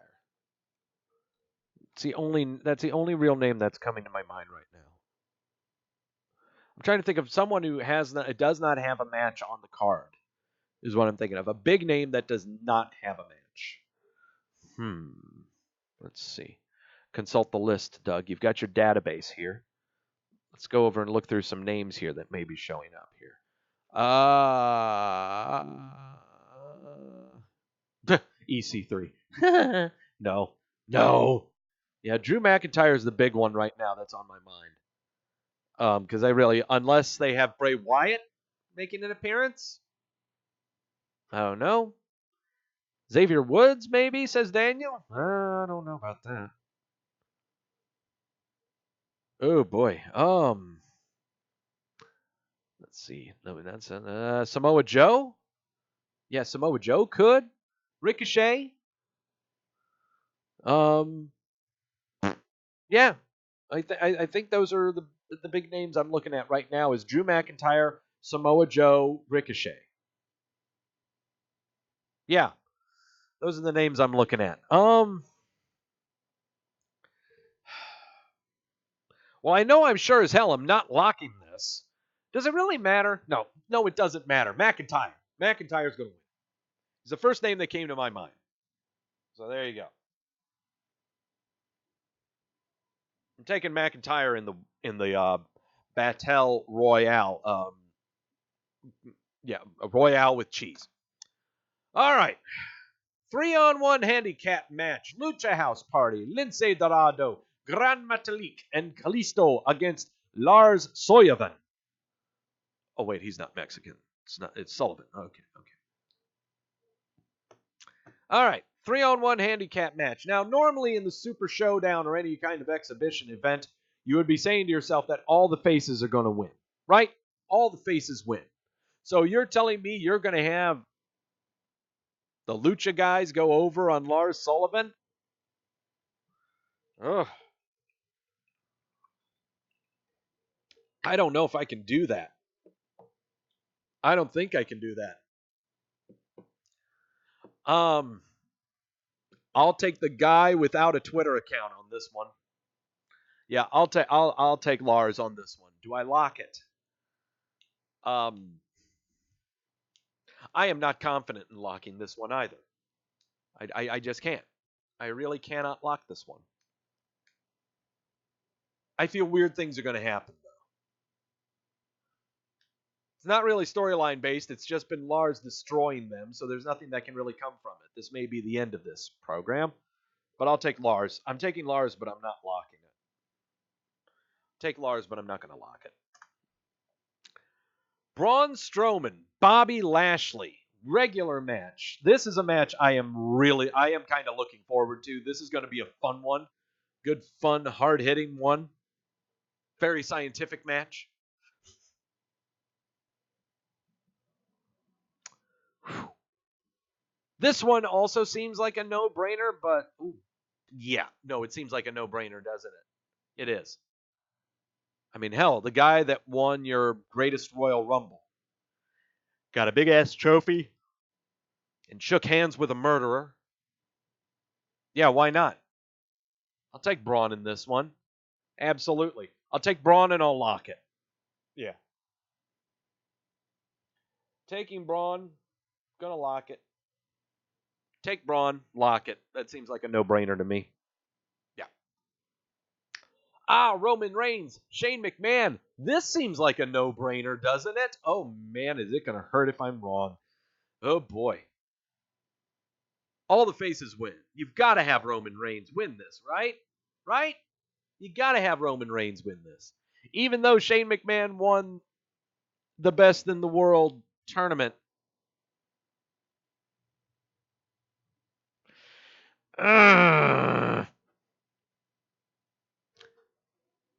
Speaker 1: That's the only real name that's coming to my mind right now. I'm trying to think of someone who does not have a match on the card. Is what I'm thinking of. A big name that does not have a match. Let's see. Consult the list, Doug. You've got your database here. Let's go over and look through some names here that may be showing up here. EC3. No. No. Yeah, Drew McIntyre is the big one right now that's on my mind. Because I really, unless they have Bray Wyatt making an appearance, I don't know. Xavier Woods, maybe, says Daniel. I don't know about that. Oh boy. Let's see. No, that's Samoa Joe. Yeah, Samoa Joe could. Ricochet. Um, yeah, I think those are the big names I'm looking at right now. Is Drew McIntyre, Samoa Joe, Ricochet. Yeah, those are the names I'm looking at. Well, I know I'm sure as hell I'm not locking this. Does it really matter? No, it doesn't matter. McIntyre. McIntyre's going to win. It's the first name that came to my mind. So there you go. I'm taking McIntyre in the Battle Royale. Yeah, a Royale with cheese. All right. 3-on-1 handicap match. Lucha House Party. Lince Dorado, Gran Metalik, and Kalisto against Lars Soyevan. Oh wait, he's not Mexican. It's Sullivan. Okay. All right. 3-on-1 handicap match. Now, normally in the Super Showdown or any kind of exhibition event, you would be saying to yourself that all the faces are going to win, right? All the faces win. So you're telling me you're going to have the Lucha guys go over on Lars Sullivan? Ugh. I don't know if I can do that. I don't think I can do that. I'll take the guy without a Twitter account on this one. Yeah, I'll take Lars on this one. Do I lock it? I am not confident in locking this one either. I just can't. I really cannot lock this one. I feel weird things are going to happen, though. It's not really storyline based. It's just been Lars destroying them, so there's nothing that can really come from it. This may be the end of this program, but I'll take Lars. I'm taking Lars, but I'm not locking it. Take Lars, but I'm not going to lock it. Braun Strowman, Bobby Lashley, regular match. This is a match I am kind of looking forward to. This is going to be a fun one. Good, fun, hard-hitting one. Very scientific match. This one also seems like a no-brainer, but it seems like a no-brainer, doesn't it? It is. I mean, hell, the guy that won your greatest Royal Rumble got a big-ass trophy and shook hands with a murderer. Yeah, why not? I'll take Braun in this one. Absolutely. I'll take Braun and I'll lock it. Yeah. Taking Braun, gonna lock it. Take Braun, lock it. That seems like a no-brainer to me. Yeah. Roman Reigns, Shane McMahon. This seems like a no-brainer, doesn't it? Oh, man, is it going to hurt if I'm wrong? Oh, boy. All the faces win. You've got to have Roman Reigns win this, right? Right? You got to have Roman Reigns win this. Even though Shane McMahon won the Best in the World tournament.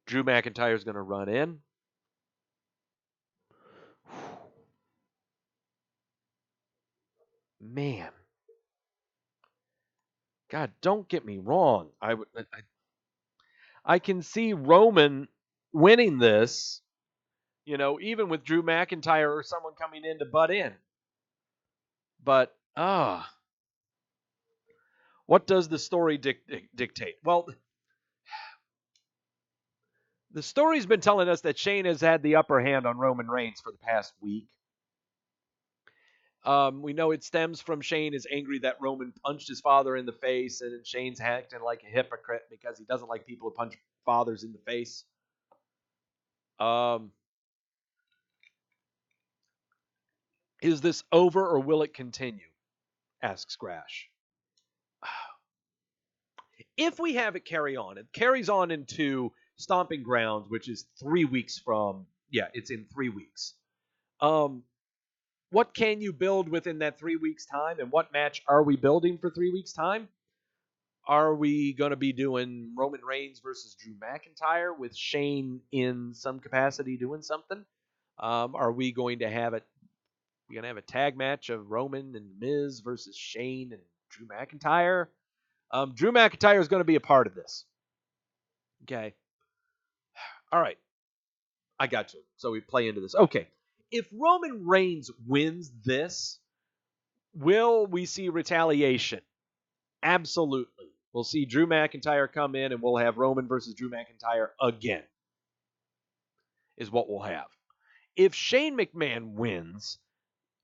Speaker 1: Drew McIntyre's going to run in. Man. God, don't get me wrong. I can see Roman winning this, even with Drew McIntyre or someone coming in to butt in. But, what does the story dictate? Well, the story's been telling us that Shane has had the upper hand on Roman Reigns for the past week. We know it stems from Shane is angry that Roman punched his father in the face, and Shane's acting like a hypocrite because he doesn't like people who punch fathers in the face. Is this over or will it continue? Asks Grash. if we have it carry on, it carries on into Stomping Grounds, which is 3 weeks from, it's in 3 weeks. What can you build within that 3 weeks time, and what match are we building for 3 weeks time? Are we going to be doing Roman Reigns versus Drew McIntyre with Shane in some capacity doing something? Are we going to have it? We're going to have a tag match of Roman and Miz versus Shane and Drew McIntyre. Drew McIntyre is going to be a part of this. Okay. All right. I got you. So we play into this. Okay. If Roman Reigns wins this, will we see retaliation? Absolutely. We'll see Drew McIntyre come in and we'll have Roman versus Drew McIntyre again, is what we'll have. If Shane McMahon wins,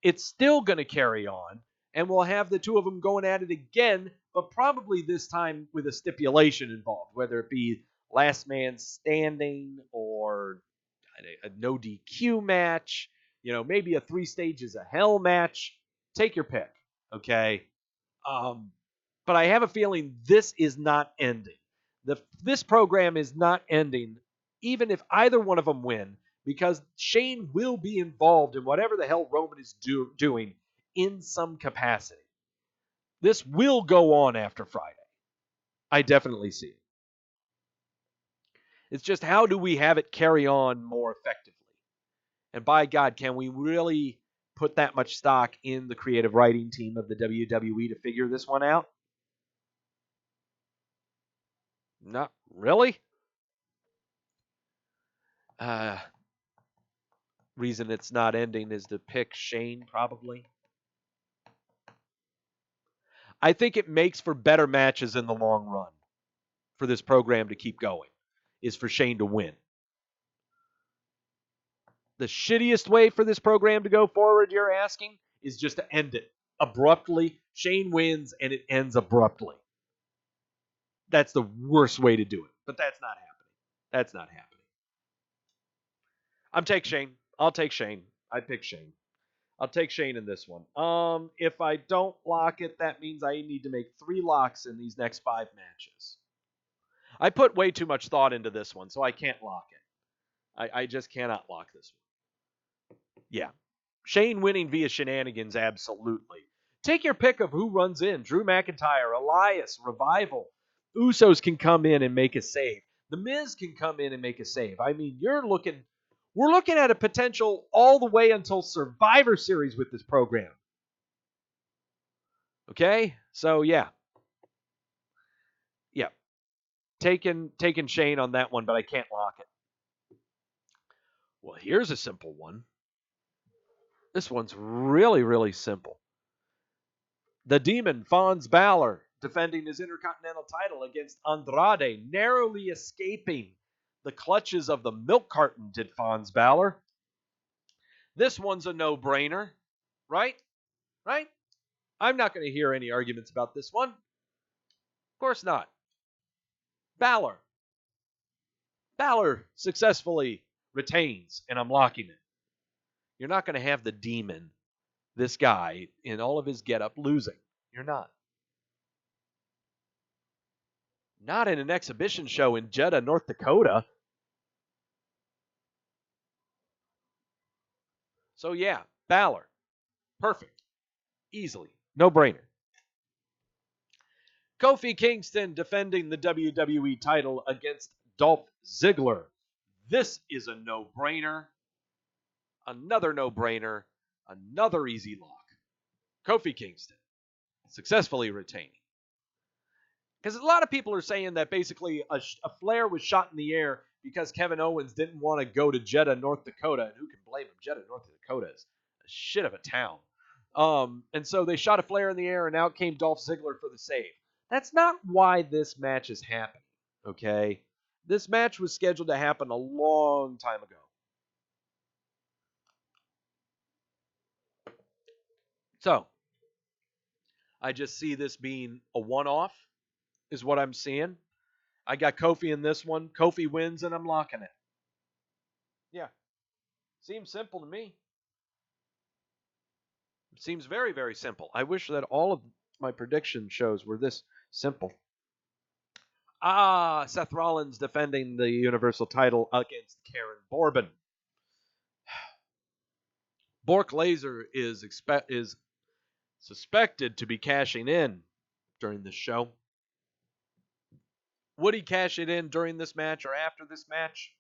Speaker 1: it's still going to carry on, and we'll have the two of them going at it again, but probably this time with a stipulation involved, whether it be last man standing or a no DQ match, maybe a 3 stages of hell match. Take your pick, okay? But I have a feeling this is not ending. This program is not ending, even if either one of them win, because Shane will be involved in whatever the hell Roman is doing in some capacity. This will go on after Friday. I definitely see it. It's just, how do we have it carry on more effectively? And by God, can we really put that much stock in the creative writing team of the WWE to figure this one out? Not really. Reason it's not ending is to pick Shane, probably. I think it makes for better matches in the long run for this program to keep going, is for Shane to win. The shittiest way for this program to go forward, you're asking, is just to end it abruptly. Shane wins and it ends abruptly. That's the worst way to do it, but that's not happening. That's not happening. I'll take Shane. I pick Shane. I'll take Shane in this one. If I don't lock it, that means I need to make 3 locks in these next 5 matches. I put way too much thought into this one, so I can't lock it. I just cannot lock this one. Yeah. Shane winning via shenanigans, absolutely. Take your pick of who runs in. Drew McIntyre, Elias, Revival. Usos can come in and make a save. The Miz can come in and make a save. I mean, we're looking at a potential all the way until Survivor Series with this program. Okay? So, yeah. Yeah. Taking Shane on that one, but I can't lock it. Well, here's a simple one. This one's really, really simple. The Demon, Fons Balor, defending his Intercontinental title against Andrade, narrowly escaping the clutches of the Milk Carton, did Fons Balor. This one's a no-brainer, right? Right? I'm not going to hear any arguments about this one. Of course not. Balor successfully retains, and I'm locking it. You're not going to have the Demon, this guy, in all of his getup, losing. You're not. Not in an exhibition show in Jeddah, North Dakota. So yeah, Balor. Perfect. Easily. No brainer. Kofi Kingston defending the WWE title against Dolph Ziggler. This is a no-brainer. Another no-brainer. Another easy lock. Kofi Kingston successfully retaining. Because a lot of people are saying that basically a flare was shot in the air because Kevin Owens didn't want to go to Jeddah, North Dakota. And who can blame him? Jeddah, North Dakota is a shit of a town. And so they shot a flare in the air, and out came Dolph Ziggler for the save. That's not why this match is happening, okay? This match was scheduled to happen a long time ago. So, I just see this being a one-off, is what I'm seeing. I got Kofi in this one. Kofi wins, and I'm locking it. Yeah. Seems simple to me. Seems very, very simple. I wish that all of my prediction shows were this simple. Seth Rollins defending the Universal title against Karen Corbin. Bork Laser is suspected to be cashing in during this show. Would he cash it in during this match or after this match?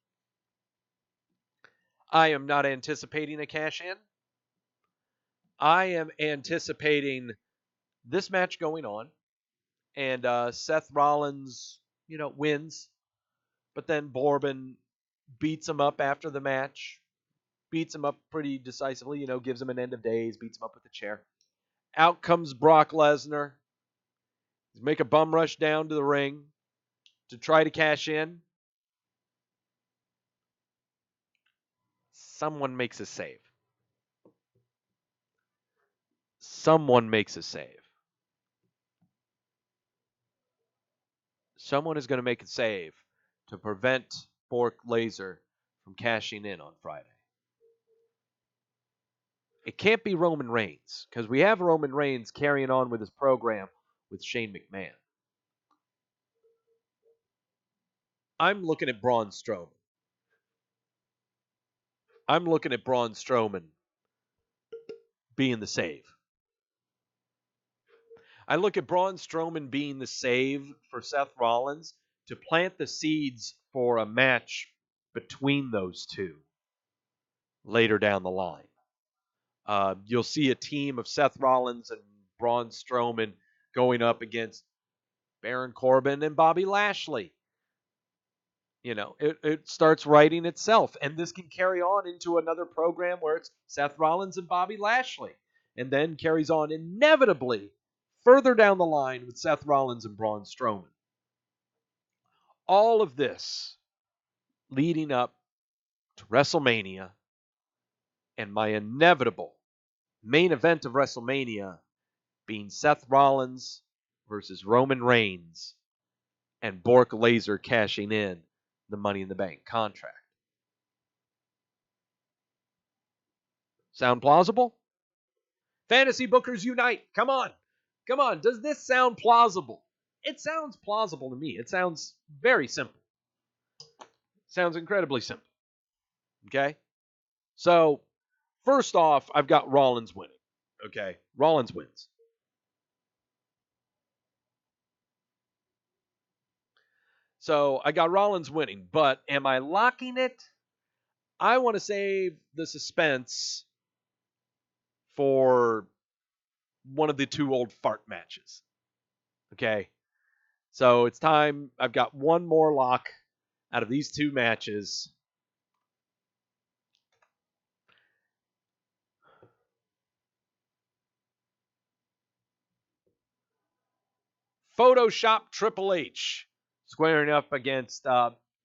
Speaker 1: I am not anticipating a cash in. I am anticipating this match going on, and Seth Rollins, wins, but then Corbin beats him up after the match, beats him up pretty decisively, gives him an end of days, beats him up with a chair. Out comes Brock Lesnar. Make a bum rush down to the ring to try to cash in. Someone makes a save. Someone makes a save. Someone is going to make a save to prevent Bork Laser from cashing in on Friday. It can't be Roman Reigns, because we have Roman Reigns carrying on with his program with Shane McMahon. I'm looking at Braun Strowman. I'm looking at Braun Strowman being the save. I look at Braun Strowman being the save for Seth Rollins to plant the seeds for a match between those two later down the line. You'll see a team of Seth Rollins and Braun Strowman going up against Baron Corbin and Bobby Lashley. It starts writing itself. And this can carry on into another program where it's Seth Rollins and Bobby Lashley. And then carries on inevitably further down the line with Seth Rollins and Braun Strowman. All of this leading up to WrestleMania and my inevitable main event of WrestleMania being Seth Rollins versus Roman Reigns and Bork Laser cashing in the Money in the Bank contract. Sound plausible? Fantasy bookers unite. Come on. Come on. Does this sound plausible? It sounds plausible to me. It sounds very simple. Sounds incredibly simple. Okay? So, first off, I've got Rollins winning. Okay? Rollins wins. So, I got Rollins winning, but am I locking it? I want to save the suspense for one of the two old fart matches. Okay? So, it's time. I've got one more lock out of these two matches. Photoshop Triple H squaring up against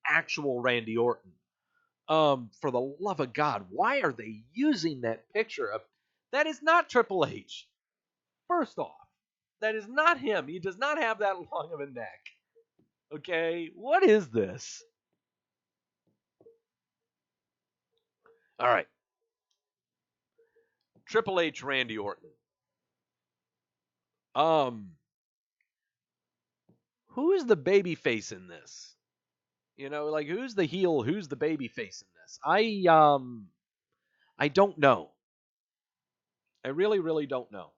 Speaker 1: actual Randy Orton. For the love of God, why are they using that picture of... That is not Triple H. First off, that is not him. He does not have that long of a neck. Okay, what is this? All right. Triple H, Randy Orton. Who's the baby face in this? Who's the heel? Who's the baby face in this? I don't know. I really, really don't know.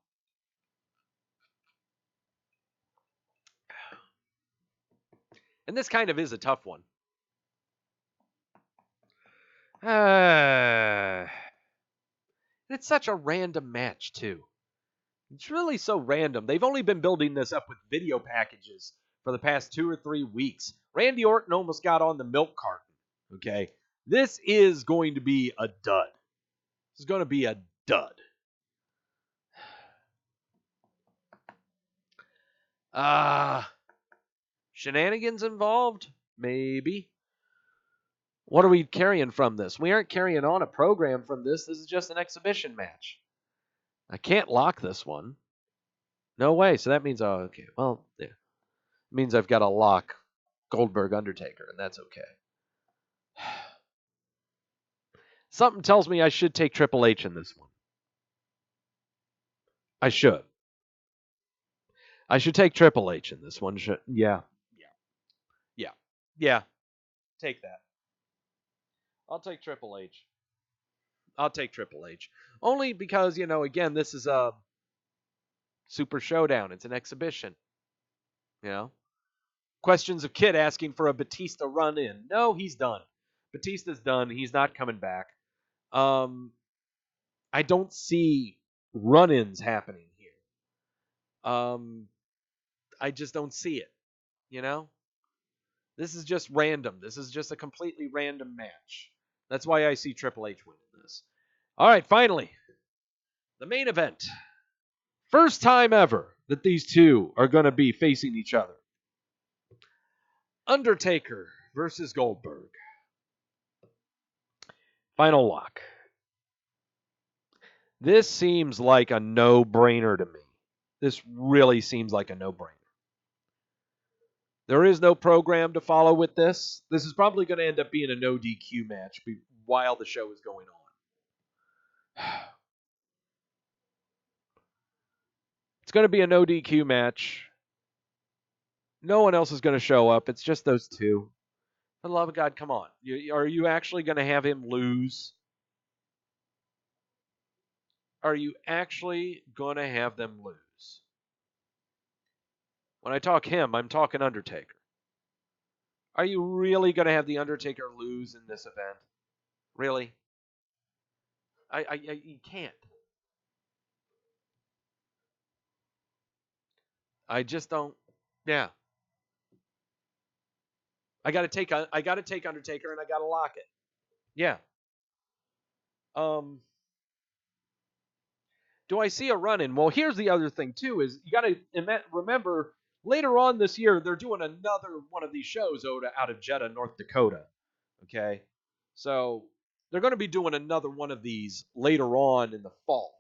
Speaker 1: And this kind of is a tough one. It's such a random match, too. It's really so random. They've only been building this up with video packages for the past 2 or 3 weeks. Randy Orton almost got on the milk carton. Okay? This is going to be a dud. This is going to be a dud. Shenanigans involved? Maybe. What are we carrying from this? We aren't carrying on a program from this. This is just an exhibition match. I can't lock this one. No way. So that means, okay. Well, yeah. It means I've got to lock Goldberg Undertaker, and that's okay. Something tells me I should take Triple H in this one. I should. I should take Triple H in this one. Yeah. Yeah, take that. I'll take Triple H. I'll take Triple H. Only because, again, this is a Super Showdown. It's an exhibition. You know? Questions of Kid asking for a Batista run in. No, he's done. Batista's done. He's not coming back. I don't see run-ins happening here. I just don't see it. This is just random. This is just a completely random match. That's why I see Triple H winning this. All right, finally, the main event. First time ever that these two are going to be facing each other. Undertaker versus Goldberg. Final lock. This seems like a no-brainer to me. This really seems like a no-brainer. There is no program to follow with this. This is probably going to end up being a no DQ match while the show is going on. It's going to be a no DQ match. No one else is going to show up. It's just those two. For the love of God, come on. Are you actually going to have him lose? Are you actually going to have them lose? When I talk him, I'm talking Undertaker. Are you really going to have the Undertaker lose in this event? Really? You can't. I just don't. Yeah. I got to take Undertaker and I got to lock it. Yeah. Do I see a run-in? Well, here's the other thing too: is you got to remember later on this year they're doing another one of these shows out of Jeddah, North Dakota. Okay, so they're going to be doing another one of these later on in the fall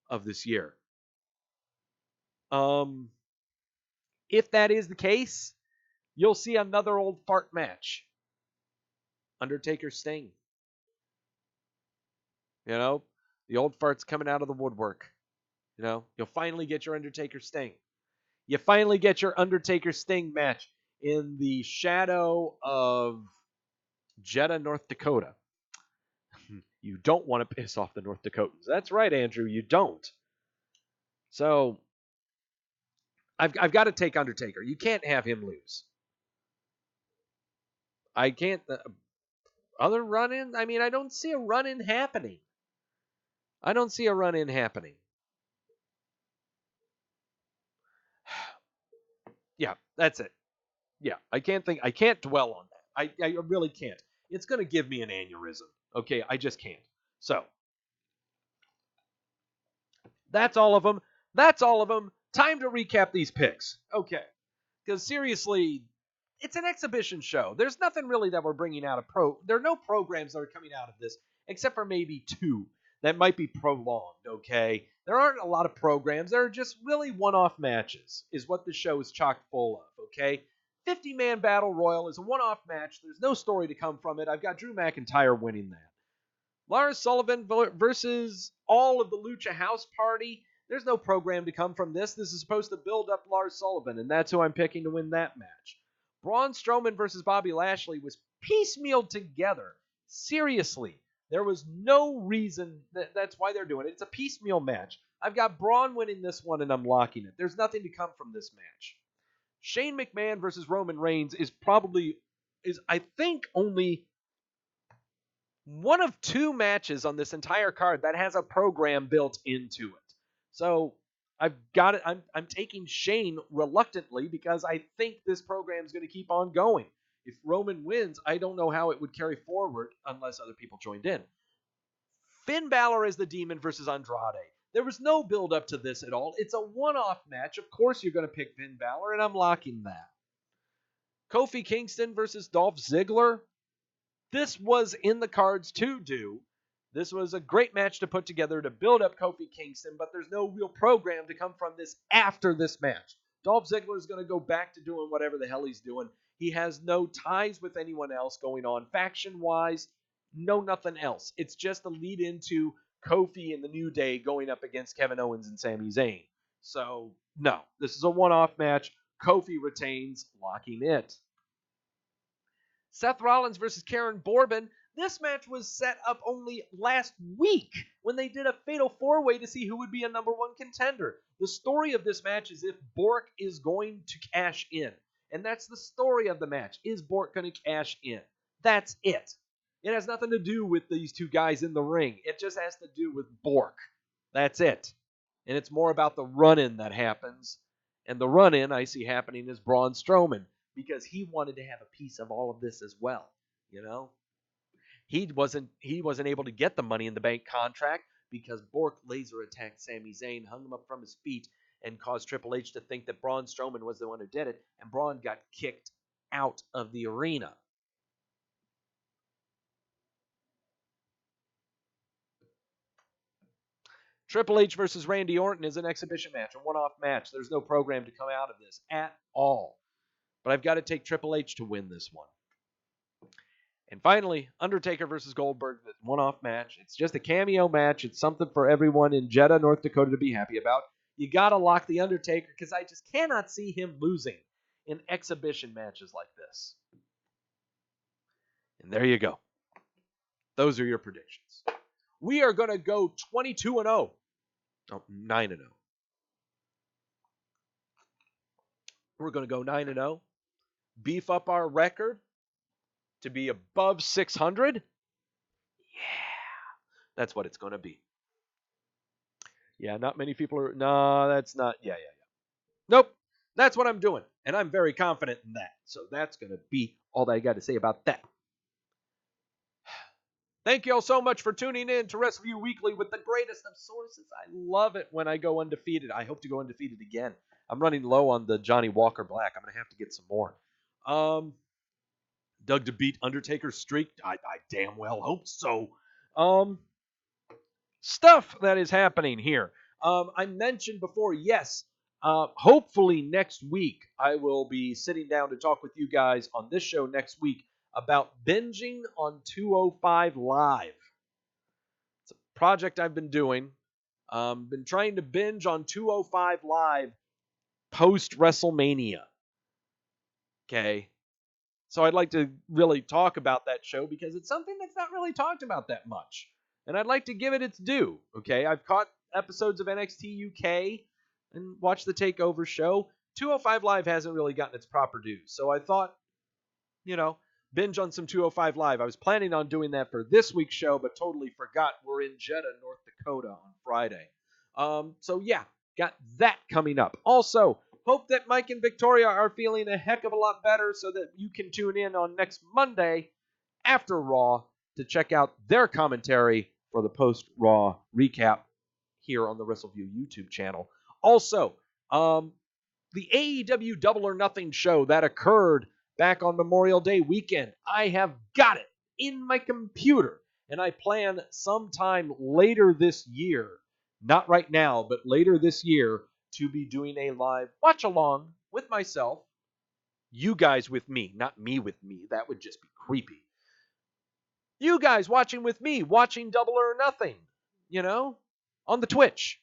Speaker 1: of this year. If that is the case, you'll see another old fart match. Undertaker Sting. The old fart's coming out of the woodwork. You'll finally get your Undertaker Sting. You finally get your Undertaker Sting match in the shadow of Jeddah, North Dakota. You don't want to piss off the North Dakotans. That's right, Andrew. You don't. So I've got to take Undertaker. You can't have him lose. I can't. Other run-in? I mean, I don't see a run-in happening. Yeah, that's it. Yeah, I can't dwell on that. I really can't. It's going to give me an aneurysm. Okay, I just can't. So, that's all of them. Time to recap these picks. Okay. Because seriously, it's an exhibition show. There's nothing really that we're bringing out of there are no programs that are coming out of this, except for maybe two that might be prolonged, okay? There aren't a lot of programs. There are just really one-off matches, is what the show is chock full of, okay? 50-man Battle Royal is a one-off match. There's no story to come from it. I've got Drew McIntyre winning that. Lars Sullivan versus all of the Lucha House Party. There's no program to come from this. This is supposed to build up Lars Sullivan, and that's who I'm picking to win that match. Braun Strowman versus Bobby Lashley was piecemealed together. Seriously, there was no reason that's why they're doing it. It's a piecemeal match. I've got Braun winning this one, and I'm locking it. There's nothing to come from this match. Shane McMahon versus Roman Reigns is I think, only one of two matches on this entire card that has a program built into it. So I've got it. I'm taking Shane reluctantly because I think this program is going to keep on going. If Roman wins, I don't know how it would carry forward unless other people joined in. Finn Balor is the Demon versus Andrade. There was no build up to this at all. It's a one-off match. Of course you're going to pick Finn Balor, and I'm locking that. Kofi Kingston versus Dolph Ziggler. This was in the cards to do. This was a great match to put together to build up Kofi Kingston, but there's no real program to come from this after this match. Dolph Ziggler is going to go back to doing whatever the hell he's doing. He has no ties with anyone else going on faction-wise. No nothing else. It's just a lead into Kofi and the New Day going up against Kevin Owens and Sami Zayn. So, no. This is a one-off match. Kofi retains, locking it. Seth Rollins versus Karen Corbin. This match was set up only last week when they did a fatal four-way to see who would be a number one contender. The story of this match is if Bork is going to cash in. And that's the story of the match. Is Bork going to cash in? That's it. It has nothing to do with these two guys in the ring. It just has to do with Bork. That's it. And it's more about the run-in that happens. And the run-in I see happening is Braun Strowman, because he wanted to have a piece of all of this as well, you know? He wasn't able to get the Money in the Bank contract because Bork laser attacked Sami Zayn, hung him up from his feet, and caused Triple H to think that Braun Strowman was the one who did it, and Braun got kicked out of the arena. Triple H versus Randy Orton is an exhibition match, a one-off match. There's no program to come out of this at all. But I've got to take Triple H to win this one. And finally, Undertaker versus Goldberg, one-off match. It's just a cameo match. It's something for everyone in Jeddah, North Dakota to be happy about. You got to lock the Undertaker because I just cannot see him losing in exhibition matches like this. And there you go. Those are your predictions. We are going to go 22-0. Oh, 9-0. We're going to go 9-0. Beef up our record to be above 600. Yeah. That's what it's going to be. Yeah, not many people are... No, that's not... Yeah. Nope. That's what I'm doing. And I'm very confident in that. So that's going to be all that I got to say about that. Thank you all so much for tuning in to Wrestleview Weekly with the greatest of sources. I love it when I go undefeated. I hope to go undefeated again. I'm running low on the Johnny Walker Black. I'm going to have to get some more. Doug to beat Undertaker's streak? I damn well hope so. Stuff that is happening here. I mentioned before, yes, hopefully next week I will be sitting down to talk with you guys on this show next week about binging on 205 Live. It's a project I've been doing. Been trying to binge on 205 Live post WrestleMania. Okay. So I'd like to really talk about that show because it's something that's not really talked about that much. And I'd like to give it its due. Okay. I've caught episodes of NXT UK and watched the TakeOver show. 205 Live hasn't really gotten its proper due. So I thought, binge on some 205 Live. I was planning on doing that for this week's show, but totally forgot we're in Jeddah, North Dakota on Friday. So yeah, got that coming up. Also, hope that Mike and Victoria are feeling a heck of a lot better so that you can tune in on next Monday after Raw to check out their commentary for the post-Raw recap here on the Wrestleview YouTube channel. Also, the AEW Double or Nothing show that occurred back on Memorial Day weekend. I have got it in my computer, and I plan sometime later this year, not right now, but later this year, to be doing a live watch-along with myself, you guys with me, not me with me. That would just be creepy. You guys watching with me, watching Double or Nothing, on the Twitch.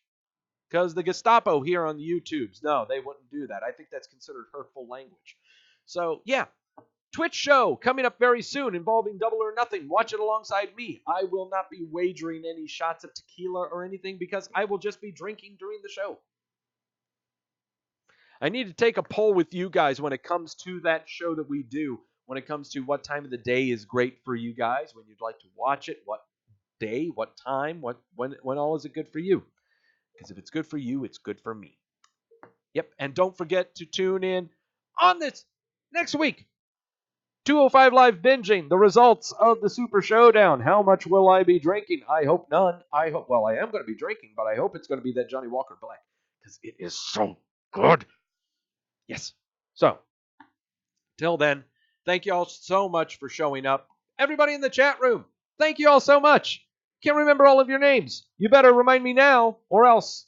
Speaker 1: Because the Gestapo here on the YouTubes, no, they wouldn't do that. I think that's considered hurtful language. So, yeah, Twitch show coming up very soon involving Double or Nothing. Watch it alongside me. I will not be wagering any shots of tequila or anything because I will just be drinking during the show. I need to take a poll with you guys when it comes to that show that we do, when it comes to what time of the day is great for you guys, when you'd like to watch it, what day, what time, when all is it good for you. Because if it's good for you, it's good for me. Yep, and don't forget to tune in on this next week. 205 Live binging, the results of the Super Showdown. How much will I be drinking? I hope none. I am going to be drinking, but I hope it's going to be that Johnny Walker Black. Because it is so good. Yes. So, till then, thank you all so much for showing up. Everybody in the chat room, thank you all so much. Can't remember all of your names. You better remind me now, or else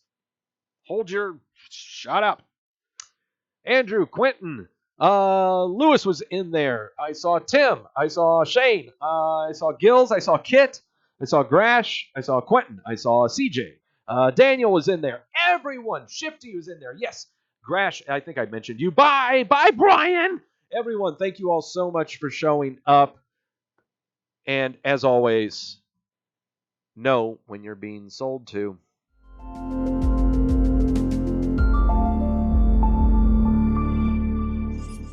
Speaker 1: shut up. Andrew, Quentin, Lewis was in there. I saw Tim. I saw Shane. I saw Gills. I saw Kit. I saw Grash. I saw Quentin. I saw CJ. Daniel was in there. Everyone. Shifty was in there. Yes. Grash, I think I mentioned you. Bye, Brian. Everyone, thank you all so much for showing up. And as always, know when you're being sold to.